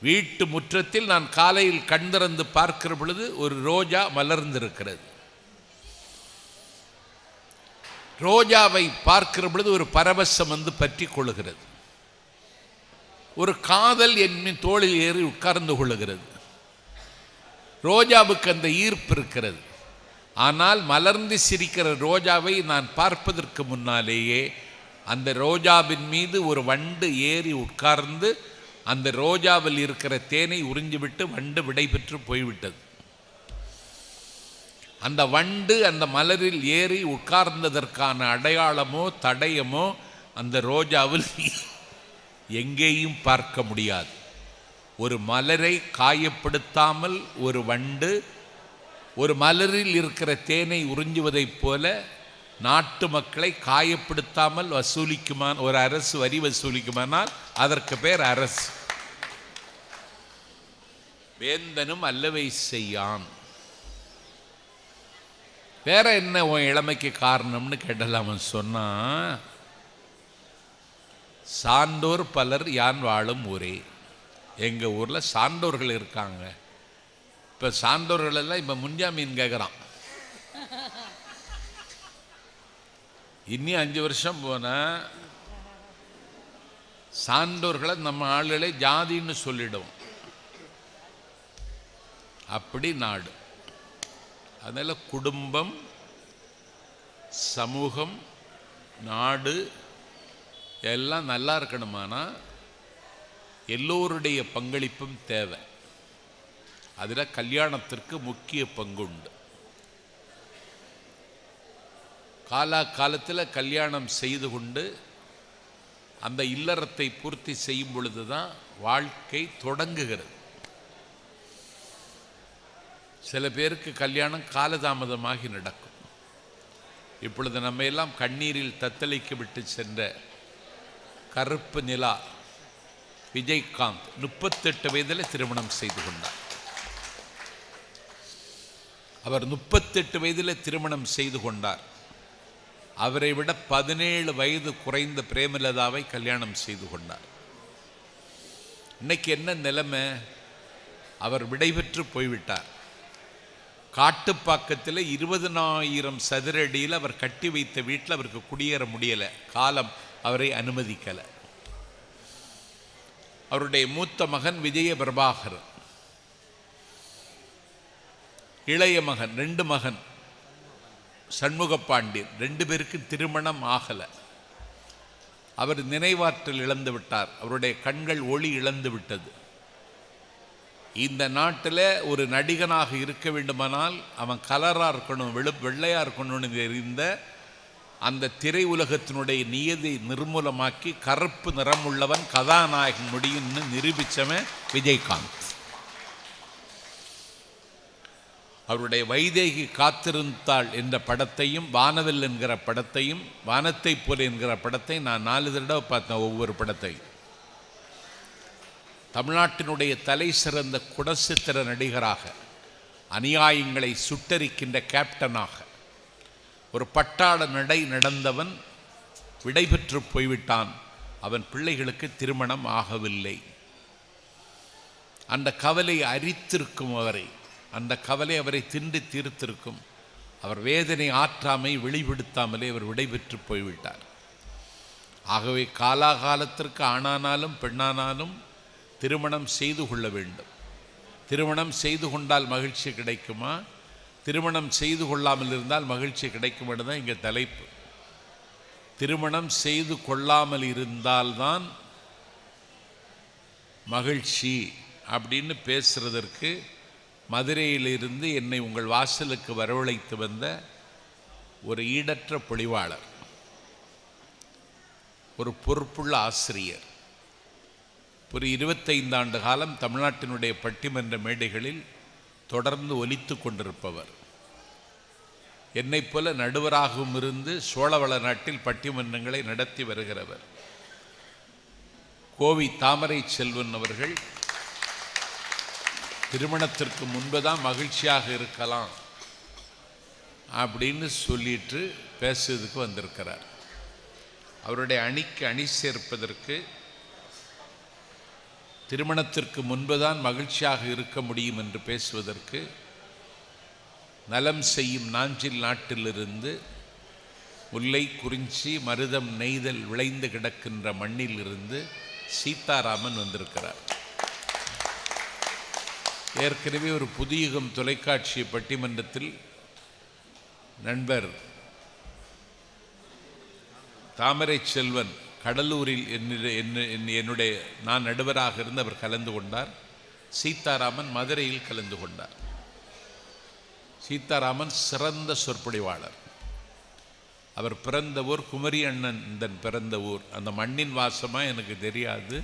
வீட்டு முற்றத்தில் நான் காலையில் கண் திறந்து பார்க்கிற பொழுது ஒரு ரோஜா மலர்ந்திருக்கிறது. ரோஜாவை பார்க்கிற பொழுது ஒரு பரவசம் வந்து பற்றி கொள்ளுகிறது. ஒரு காதல் என் தோளில் ஏறி உட்கார்ந்து கொள்ளுகிறது. ரோஜாவுக்கு அந்த ஈர்ப்பு இருக்கிறது. ஆனால் மலர்ந்து சிரிக்கிற ரோஜாவை நான் பார்ப்பதற்கு முன்னாலேயே அந்த ரோஜாவின் மீது ஒரு வண்டு ஏறி உட்கார்ந்து அந்த ரோஜாவில் இருக்கிற தேனை உறிஞ்சிவிட்டு வண்டு விடைபெற்று போய்விட்டது. அந்த வண்டு அந்த மலரில் ஏறி உட்கார்ந்ததற்கான அடையாளமோ தடயமோ அந்த ரோஜாவில் எங்கேயும் பார்க்க முடியாது. ஒரு மலரை காயப்படுத்தாமல் ஒரு வண்டு ஒரு மலரில் இருக்கிற தேனை உறிஞ்சுவதைப் போல நாட்டு மக்களை காயப்படுத்தாமல் வசூலிக்குமான் ஒரு அரசு வரி வசூலிக்குமானால் அதற்கு பேர் அரசு. வேந்தனும் அல்லவை செய்யான். வேற என்ன உன் இளமைக்கு காரணம்னு கேட்டல. அவன் சொன்னான், சான்றோர் பலர் யான் வாழும் ஊரே. எங்கள் ஊரில் சான்றோர்கள் இருக்காங்க. இப்போ சான்றோர்கள் எல்லாம் இப்போ முன்ஜாமீன் கேட்குறான். இன்னி 5 வருஷம் போனால் சான்றோர்களை நம்ம ஆளுகளை ஜாதின்னு சொல்லிடுவோம். அப்படி நாடு. அதனால் குடும்பம், சமூகம், நாடு எல்லாம் நல்லா இருக்கணுமானா எல்லோருடைய பங்களிப்பும் தேவை. அதில் கல்யாணத்திற்கு முக்கிய பங்கு உண்டு. காலத்தில் கல்யாணம் செய்து கொண்டு அந்த இல்லறத்தை பூர்த்தி செய்யும் பொழுது தான் வாழ்க்கை தொடங்குகிறது. சில பேருக்கு கல்யாணம் காலதாமதமாகி நடக்கும். இப்பொழுது நம்ம எல்லாம் கண்ணீரில் தத்தளிக்க விட்டு சென்ற கருப்பு நிலா விஜயகாந்த் 38 வயதில் திருமணம் செய்து கொண்டார். அவர் 38 வயதில் திருமணம் செய்து கொண்டார். அவரை விட 17 வயது குறைந்த பிரேமலதாவை கல்யாணம் செய்து கொண்டார். இன்னைக்கு என்ன நிலைமை? அவர் விடைபெற்று போய்விட்டார். காட்டுப்பாக்கத்தில் 20,000 சதுர அடியில் அவர் கட்டி வைத்த வீட்டில் அவருக்கு குடியேற முடியலை. காலம் அவரை அனுமதிக்கலை. அவருடைய மூத்த மகன் விஜய பிரபாகர், இளைய மகன் 2 மகன் சண்முகப்பாண்டியன், 2 பேருக்கு திருமணம் ஆகலை. அவர் நினைவாற்றல் இழந்து விட்டார். அவருடைய கண்கள் ஒளி இழந்து விட்டது. இந்த நாட்டில் ஒரு நடிகனாக இருக்க வேண்டுமானால் அவன் கலராக இருக்கணும், வெள்ளையாக இருக்கணும்னு தெரிந்த அந்த திரை உலகத்தினுடைய நியதி நிர்மூலமாக்கி கருப்பு நிறம் உள்ளவன் கதாநாயகன் முடியும்னு நிரூபித்தவன் விஜயகாந்த். அவருடைய வைதேகி காத்திருந்தாள் என்ற படத்தையும் வானவில் என்கிற படத்தையும் வானத்தை போல என்கிற படத்தை நான் 4 தடவை பார்த்தேன். ஒவ்வொரு படத்தையும் தமிழ்நாட்டினுடைய தலை சிறந்த குணச்சித்திர நடிகராக, அநியாயங்களை சுட்டரிக்கின்ற கேப்டனாக, ஒரு பட்டாள நடை நடந்தவன் விடைபெற்று போய்விட்டான். அவன் பிள்ளைகளுக்கு திருமணம் ஆகவில்லை. அந்த கவலை அரித்திருக்கும் அவரை, அந்த கவலை அவரை திண்டு தீர்த்திருக்கும். அவர் வேதனை ஆற்றாமை வெளிப்படுத்தாமலே அவர் விடைபெற்று போய்விட்டார். ஆகவே காலாகாலத்திற்கு ஆணானாலும் பெண்ணானாலும் திருமணம் செய்து கொள்ள வேண்டும். திருமணம் செய்து கொண்டால் மகிழ்ச்சி கிடைக்குமா? திருமணம் செய்து கொள்ளாமல் இருந்தால் மகிழ்ச்சி கிடைக்கும் தான் இங்கே தலைப்பு. திருமணம் செய்து கொள்ளாமல் இருந்தால்தான் மகிழ்ச்சி அப்படின்னு பேசுறதற்கு மதுரையிலிருந்து என்னை உங்கள் வாசலுக்கு வரவழைத்து வந்த ஒரு ஈடற்ற பொழிவாளர், ஒரு பொறுப்புள்ள ஆசிரியர், ஒரு 25 ஆண்டு காலம் தமிழ்நாட்டினுடைய பட்டிமன்ற மேடைகளில் தொடர்ந்து ஒலித்து கொண்டிருப்பவர், என்னைப் போல நடுவராகவும் இருந்து சோழவள நாட்டில் பட்டிமன்றங்களை நடத்தி வருகிறவர் கோவி தாமரை செல்வன் அவர்கள் திருமணத்திற்கு முன்புதான் மகிழ்ச்சியாக இருக்கலாம் அப்படின்னு சொல்லிட்டு பேசுறதுக்கு வந்திருக்கிறார். அவருடைய அணிக்கு அணி சேர்ப்பதற்கு திருமணத்திற்கு முன்புதான் மகிழ்ச்சியாக இருக்க முடியும் என்று பேசுவதற்கு நலம் செய்யும் நாஞ்சில் நாட்டிலிருந்து முல்லை, குறிஞ்சி, மருதம், நெய்தல் விளைந்து கிடக்கின்ற மண்ணில் இருந்து சீதாராமன் வந்திருக்கிறார். ஏற்கனவே ஒரு புதியுகம் தொலைக்காட்சி பட்டிமன்றத்தில் நண்பர் தாமரை செல்வன் கடலூரில் என்னுடைய நான் நடுவராக இருந்து அவர் கலந்து கொண்டார். சீதாராமன் மதுரையில் கலந்து கொண்டார். சீதாராமன் சிறந்த சொற்பொழிவாளர். அவர் பிறந்த ஊர் குமரி அண்ணன் பிறந்த ஊர். அந்த மண்ணின் வாசமாக எனக்கு தெரியாது.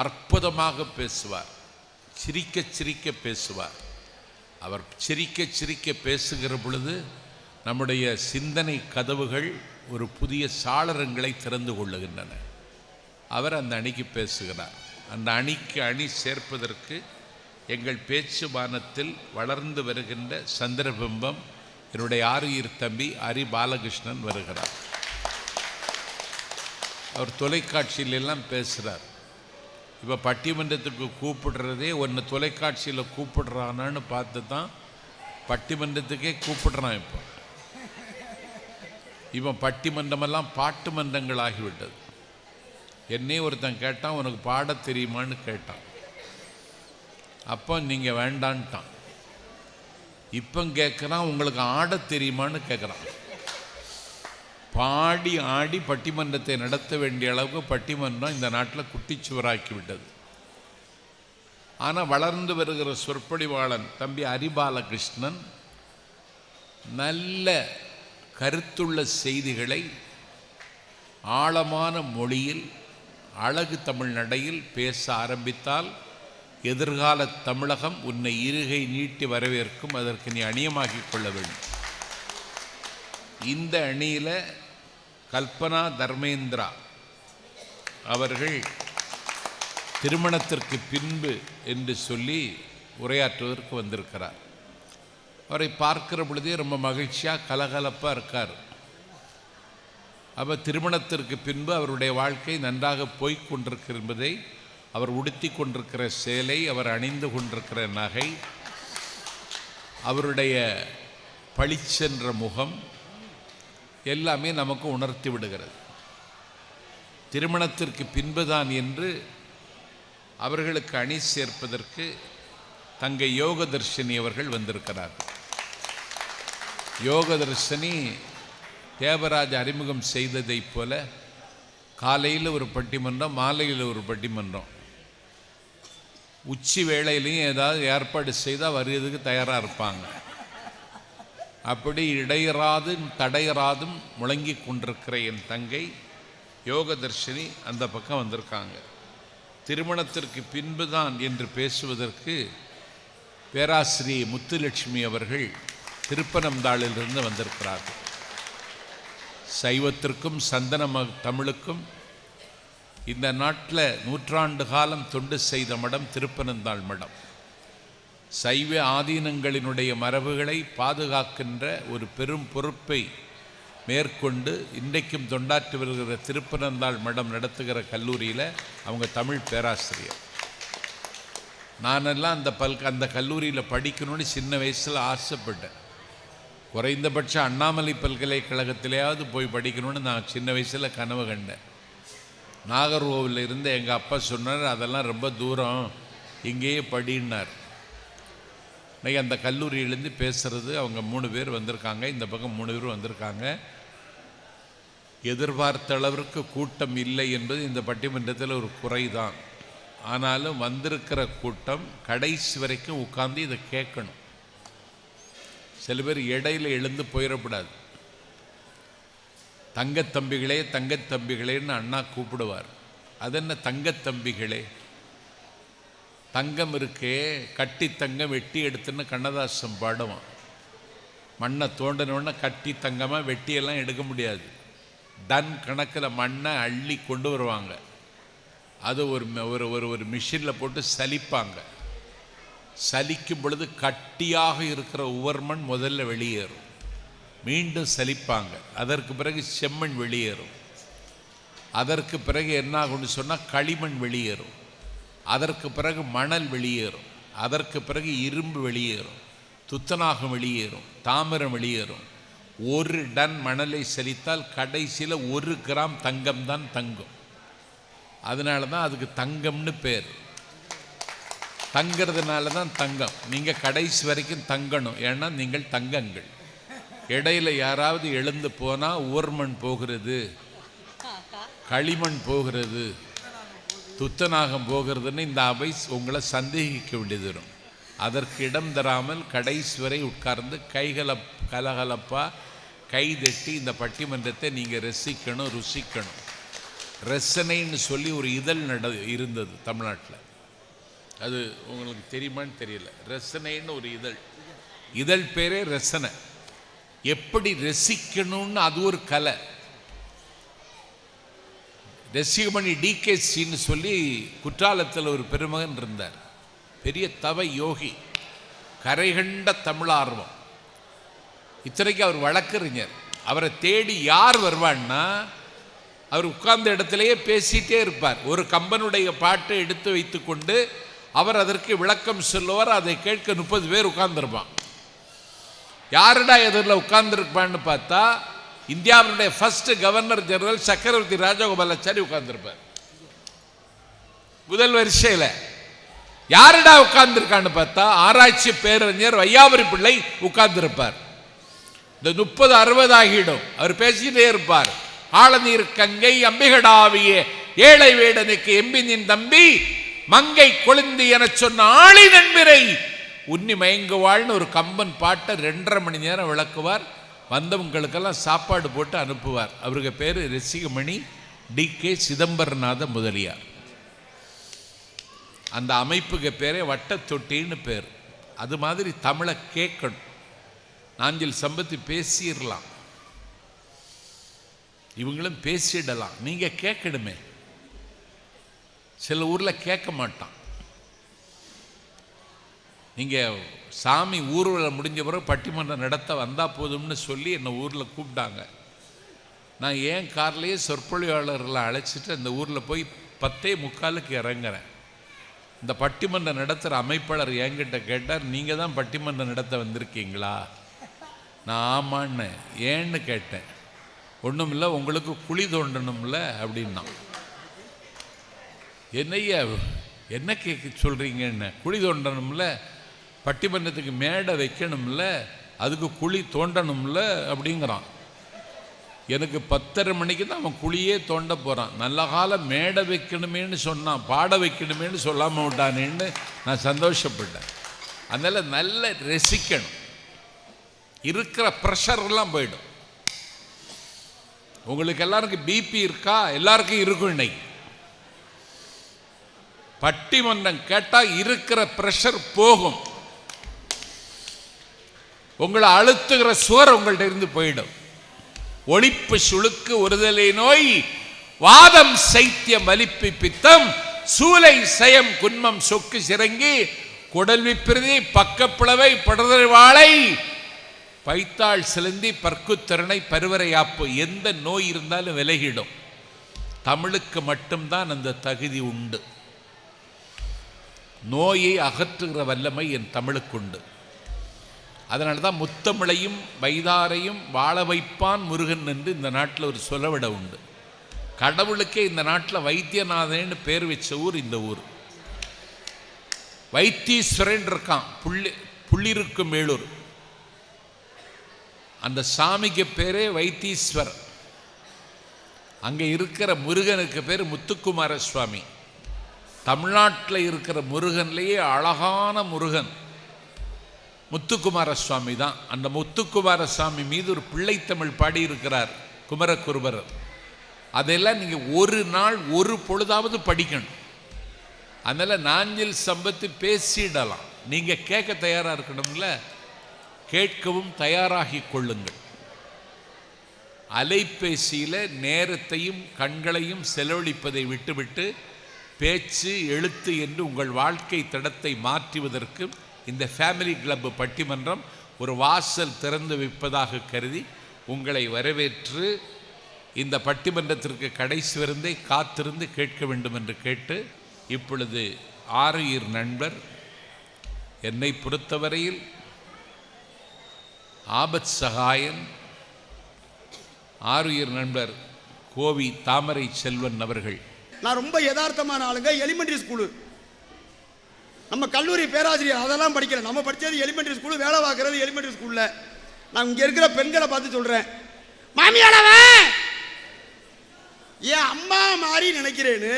அற்புதமாக பேசுவார், சிரிக்க சிரிக்க பேசுவார். அவர் சிரிக்க சிரிக்க பேசுகிற பொழுது நம்முடைய சிந்தனை கதவுகள் ஒரு புதிய சாளரங்களை திறந்து கொள்ளுகின்றன. அவர் அந்த அணிக்கு பேசுகிறார். அந்த அணிக்கு அணி சேர்ப்பதற்கு எங்கள் பேச்சு வானத்தில் வளர்ந்து வருகின்ற சந்திரபிம்பம் என்னுடைய ஆரியர் தம்பி ஹரி பாலகிருஷ்ணன் வருகிறார். அவர் தொலைக்காட்சியிலெல்லாம் பேசுகிறார். இப்போ பட்டிமன்றத்துக்கு கூப்பிடுறதே ஒன்று தொலைக்காட்சியில் கூப்பிடுறானான்னு பார்த்து தான் பட்டிமன்றத்துக்கே கூப்பிடுறான். இப்போ இவன் பட்டிமன்றமெல்லாம் பாட்டு மன்றங்கள் ஆகிவிட்டது. என்னே ஒருத்தன் கேட்டான், உனக்கு பாட தெரியுமான்னு கேட்டான். அப்போ நீங்கள் வேண்டான்ட்டான். இப்போ கேட்குறான், உங்களுக்கு ஆட தெரியுமான்னு கேட்குறான். பாடி ஆடி பட்டிமன்றத்தை நடத்த வேண்டிய அளவுக்கு பட்டிமன்றம் இந்த நாட்டில் குட்டிச்சுவராக்கி விட்டது. ஆனால் வளர்ந்து வருகிற சொற்பொழிவாளன் தம்பி ஹரி பாலகிருஷ்ணன் நல்ல கருத்துள்ள செய்திகளை ஆழமான மொழியில் அழகு தமிழ் நடையில் பேச ஆரம்பித்தால் எதிர்கால தமிழகம் உன்னை இருகை நீட்டி வரவேற்கும். அதற்கு நீ அணியமாக்கி கொள்ள வேண்டும். இந்த அணியில் கல்பனா தர்மேந்திரா அவர்கள் திருமணத்திற்கு பின்பு என்று சொல்லி உரையாற்றுவதற்கு வந்திருக்கிறார். அவரை பார்க்கிற பொழுதே ரொம்ப மகிழ்ச்சியாக கலகலப்பாக இருக்கார். அப்போ திருமணத்திற்கு பின்பு அவருடைய வாழ்க்கை நன்றாக போய்க் கொண்டிருக்கிறது என்பதை, அவர் உடுத்தி கொண்டிருக்கிற சேலை, அவர் அணிந்து கொண்டிருக்கிற நகை, அவருடைய பளிச்சென்ற முகம் எல்லாமே நமக்கு உணர்த்தி விடுகிறது. திருமணத்திற்கு பின்புதான் என்று அவர்களுக்கு அணி சேர்ப்பதற்கு தங்கை யோகதர்ஷினி அவர்கள் வந்திருக்கிறார். யோகதர்ஷினி தேவராஜ் அறிமுகம் செய்ததைப் போல காலையில் ஒரு பட்டிமன்றம், மாலையில் ஒரு பட்டிமன்றம், உச்சி வேளையிலையும் ஏதாவது ஏற்பாடு செய்தால் வருவதுக்கு தயாராக இருப்பாங்க. அப்படி இடையராதும் தடையராதும் முழங்கி கொண்டிருக்கிற என் தங்கை யோகதர்ஷினி அந்த பக்கம் வந்திருக்காங்க. திருமணத்திற்கு பின்புதான் என்று பேசுவதற்கு பேராசிரியை முத்துலட்சுமி அவர்கள் திருப்பனந்தாளிலிருந்து வந்திருக்கிறார்கள். சைவத்திற்கும் சந்தன தமிழுக்கும் இந்த நாட்டில் 100 ஆண்டு காலம் தொண்டு செய்த மடம் திருப்பனந்தாள் மடம். சைவ ஆதீனங்களினுடைய மரபுகளை பாதுகாக்கின்ற ஒரு பெரும் பொறுப்பை மேற்கொண்டு இன்றைக்கும் தொண்டாற்றி வருகிற திருப்பனந்தாள் மடம் நடத்துகிற கல்லூரியில் அவங்க தமிழ் பேராசிரியர். நானெல்லாம் அந்த கல்லூரியில் படிக்கணும்னு சின்ன வயசில் ஆசைப்பட்டேன். குறைந்தபட்சம் அண்ணாமலை பல்கலைக்கழகத்திலேயாவது போய் படிக்கணும்னு நான் சின்ன வயசில் கனவு கண்டேன். நாகர்கோவிலில் இருந்து எங்கள் அப்பா சொன்னார், அதெல்லாம் ரொம்ப தூரம், இங்கேயே படின்னார். இன்றைக்கி அந்த கல்லூரியிலேருந்து பேசுகிறது அவங்க 3 பேர் வந்திருக்காங்க, இந்த பக்கம் 3 பேர் வந்திருக்காங்க. எதிர்பார்த்த அளவிற்கு கூட்டம் இல்லை என்பது இந்த பட்டிமன்றத்தில் ஒரு குறைதான். ஆனாலும் வந்திருக்கிற கூட்டம் கடைசி வரைக்கும் உட்கார்ந்து இதை கேட்கணும். சில பேர் இடையில எழுந்து போயிடக்கூடாது. தங்கத்தம்பிகளே தங்கத்தம்பிகளேன்னு அண்ணா கூப்பிடுவார். அதென்ன தங்கத்தம்பிகளே? தங்கம் இருக்கே, கட்டி தங்கம் வெட்டி எடுத்துன்னு கண்ணதாசன் பாடுவான். மண்ணை தோண்டினோடனே கட்டி தங்கமாக வெட்டியெல்லாம் எடுக்க முடியாது. டன் கணக்கில் மண்ணை அள்ளி கொண்டு வருவாங்க. அது ஒரு மிஷினில் போட்டு சலிப்பாங்க. சலிக்கும் பொழுது கட்டியாக இருக்கிற உவர்மண் முதல்ல வெளியேறும், மீண்டும் சலிப்பாங்க. அதற்கு பிறகு செம்மண் வெளியேறும். அதற்கு பிறகு என்ன ஆகும்னு சொன்னால் களிமண் வெளியேறும். அதற்கு பிறகு மணல் வெளியேறும். அதற்கு பிறகு இரும்பு வெளியேறும், துத்தநாகம் வெளியேறும், தாமிரம் வெளியேறும். 1 டன் மணலை செலித்தால் கடைசியில் 1 கிராம் தங்கம்தான் தங்கும். அதனால தான் அதுக்கு தங்கம்னு பேர். தங்கிறதுனால தான் தங்கம். நீங்கள் கடைசி வரைக்கும் தங்கணும், ஏன்னா நீங்கள் தங்கங்கள். இடையில யாராவது எழுந்து போனால் உவர்மண் போகிறது, களிமண் போகிறது, துத்தநாகம் போகிறதுன்னு இந்த அவை உங்களை சந்தேகிக்க வேண்டியது வரும். அதற்கு இடம் தராமல் கடைசி வரை உட்கார்ந்து கலகலப்பாக கைதட்டி இந்த பட்டிமன்றத்தை நீங்கள் ரசிக்கணும், ருசிக்கணும். ரசனைன்னு சொல்லி ஒரு இதழ் இருந்தது தமிழ்நாட்டில். அது உங்களுக்கு தெரியுமான்னு தெரியல. ரசனைன்னு ஒரு இதழ் பேரே ரசனை. எப்படி ரசிக்கணும்னு அது ஒரு கலை. ரசிகமணி டிகேசின்னு சொல்லி குற்றாலத்தில் ஒரு பெருமகன் இருந்தார். பெரிய தவ யோகி, கரைகண்ட தமிழார்வம். இத்தனைக்கு அவர் வழக்கறிஞர். அவரை தேடி யார் வருவான்னா, அவர் உட்கார்ந்த இடத்திலேயே பேசிட்டே இருப்பார். ஒரு கம்பனுடைய பாட்டை எடுத்து வைத்து கொண்டு அவர் அதற்கு விளக்கம் சொல்லுவார். அதை கேட்க 30 பேர் உட்கார்ந்துருப்பான். யாருடா எதிரில் உட்கார்ந்துருப்பான்னு பார்த்தா, இந்தியாவுடைய ஃபர்ஸ்ட் கவர்னர் ஜெனரல் சக்கரவர்த்தி ராஜகோபாலாச்சாரி உட்கார்ந்துருப்பார் முதல் வரிசையில். யாருடா உட்கார்ந்துருக்கான்னு பார்த்தா, ஆராய்ச்சி பேரறிஞர் வையாபுரி பிள்ளை உட்கார்ந்துருப்பார். இந்த 30-60 ஆகிடும். அவர் பேசிட்டே இருப்பார். ஆழநீர் கங்கை அம்பிகடாவிய ஏழை வேடனுக்கு எம்பினின் தம்பி மங்கை கொழுந்து என சொன்ன ஆளி நண்பிரை உன்னி மயங்குவாள்னு ஒரு கம்பன் பாட்டை 2.5 மணி நேரம் விளக்குவார். வந்தவங்களுக்கெல்லாம் சாப்பாடு போட்டு அனுப்புவார். அவருக்கு பேர் ரசிகமணி டி.கே. சிதம்பரநாத முதலியார். அந்த அமைப்புக்கு பேரே வட்டத்தொட்டின்னு பேர். அது மாதிரி தமிழை கேட்கணும். நாஞ்சில் சம்பத்தி பேசிடலாம், இவங்களும் பேசிடலாம். நீங்க கேட்கணுமே. சில ஊர்ல கேட்க மாட்டான். நீங்க சாமி ஊர்வலம் முடிஞ்ச பிறகு பட்டிமன்றம் நடத்த வந்தா போதும்னு சொல்லி என்னை ஊரில் கூப்பிட்டாங்க. நான் ஏன் கார்லேயே சொற்பொழிவாளர்களை அழைச்சிட்டு அந்த ஊரில் போய் 10:45 இறங்குறேன். இந்த பட்டிமன்றம் நடத்துகிற அமைப்பாளர் என்கிட்ட கேட்டார், நீங்கள் தான் பட்டிமன்றம் நடத்த வந்திருக்கீங்களா? நான் ஆமான்னு. ஏன்னு கேட்டேன். ஒன்றும் இல்லை, உங்களுக்கு குழி தோண்டணும்ல அப்படின்னா. என்னையா என்ன கேட்க சொல்கிறீங்கன்னு? குழி தோண்டணும்ல, பட்டிமன்றத்துக்கு மேடை வைக்கணும்ல, அதுக்கு குழி தோண்டணும்ல அப்படிங்கிறான். எனக்கு 10:30 மணிக்கு தான் அவன் குழியே தோண்ட போகிறான். நல்ல காலம் மேடை வைக்கணுமேன்னு சொன்னான், பாட வைக்கணுமேன்னு சொல்லாமல் விட்டானேன்னு நான் சந்தோஷப்பட்டேன். அதனால் நல்ல ரசிக்கணும். இருக்கிற ப்ரெஷர்லாம் போயிடும். உங்களுக்கு எல்லாருக்கும் பிபி இருக்கா? எல்லாருக்கும் இருக்கும். இன்னைக்கு பட்டிமன்றம் கேட்டால் இருக்கிற ப்ரெஷர் போகும். உங்களை அழுத்துகிற சுவர் உங்கள்கிட்ட இருந்து போயிடும். ஒளிப்பு சுளுக்கு ஒருதலை நோய், வாதம் சைத்தியம் வலிப்பு பித்தம், சூலை சயம் குன்மம் சொக்கு சிறங்கி, குடல் விப்பிரதி பக்கப்பிளவை படுதல் வாழை, பைத்தாள் சிலந்தி பற்குத்திறனை பருவரையாப்பு. எந்த நோய் இருந்தாலும் விலகிடும். தமிழுக்கு மட்டும்தான் அந்த தகுதி உண்டு. நோயை அகற்றுகிற வல்லமை என் தமிழுக்குண்டு. அதனால தான் முத்தமிழையும் வைதாரையும் வாழ வைப்பான் முருகன் என்று இந்த நாட்டில் ஒரு சொலவிட உண்டு. கடவுளுக்கே இந்த நாட்டில் வைத்தியநாதன்னு பேர் வச்ச ஊர் இந்த ஊர். வைத்தீஸ்வரன் இருக்கான், புள்ளிருக்கும் மேலூர். அந்த சாமிக்கு பேரே வைத்தீஸ்வர். அங்கே இருக்கிற முருகனுக்கு பேர் முத்துக்குமார சுவாமி. தமிழ்நாட்டில் இருக்கிற முருகன்லேயே அழகான முருகன் முத்துக்குமார சுவாமி தான். அந்த முத்துக்குமார சுவாமி மீது ஒரு பிள்ளைத்தமிழ் பாடியிருக்கிறார் குமரகுருபரர். அதெல்லாம் நீங்கள் ஒரு நாள் ஒரு பொழுதாவது படிக்கணும். அதனால் நாஞ்சில் சம்பத்து பேசிடலாம். நீங்கள் கேட்க தயாராக இருக்கணும்ல, கேட்கவும் தயாராகி கொள்ளுங்கள். அலைபேசியில் நேரத்தையும் கண்களையும் செலவழிப்பதை விட்டுவிட்டு பேச்சு எழுத்து என்று உங்கள் வாழ்க்கை தடத்தை மாற்றுவதற்கு இந்த ஃபேமிலி கிளப் பட்டிமன்றம் ஒரு வாசல் திறந்து வைப்பதாக கருதி உங்களை வரவேற்று இந்த பட்டிமன்றத்திற்கு கடைசி விருந்தை காத்திருந்து கேட்க வேண்டும் என்று கேட்டு, இப்பொழுது ஆருயிர் நண்பர், என்னை பொறுத்தவரையில் ஆபத் சகாயன், ஆருயிர் நண்பர் கோவி தாமரை செல்வன் அவர்கள். நான் ரொம்ப யதார்த்தமான ஆளுங்க. எலிமெண்டரி ஸ்கூலு, நம்ம கல்லூரி பேராசிரியர் அதெல்லாம் படிக்கல. நம்ம படித்தது எலிமெண்டரி ஸ்கூலு, வேலை பார்க்கறது எலிமெண்டரி ஸ்கூலில். நான் இங்கே இருக்கிற பெண்களை பார்த்து சொல்கிறேன், மாமியாரவன் ஏன் அம்மா மாதிரி நினைக்கிறேன்னு,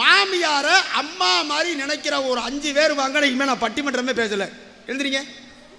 மாமியார அம்மா மாதிரி நினைக்கிற ஒரு 5 பேர் வாங்க. இனிமேல் நான் பட்டிமன்றமே பேசலை. எழுந்துறீங்க.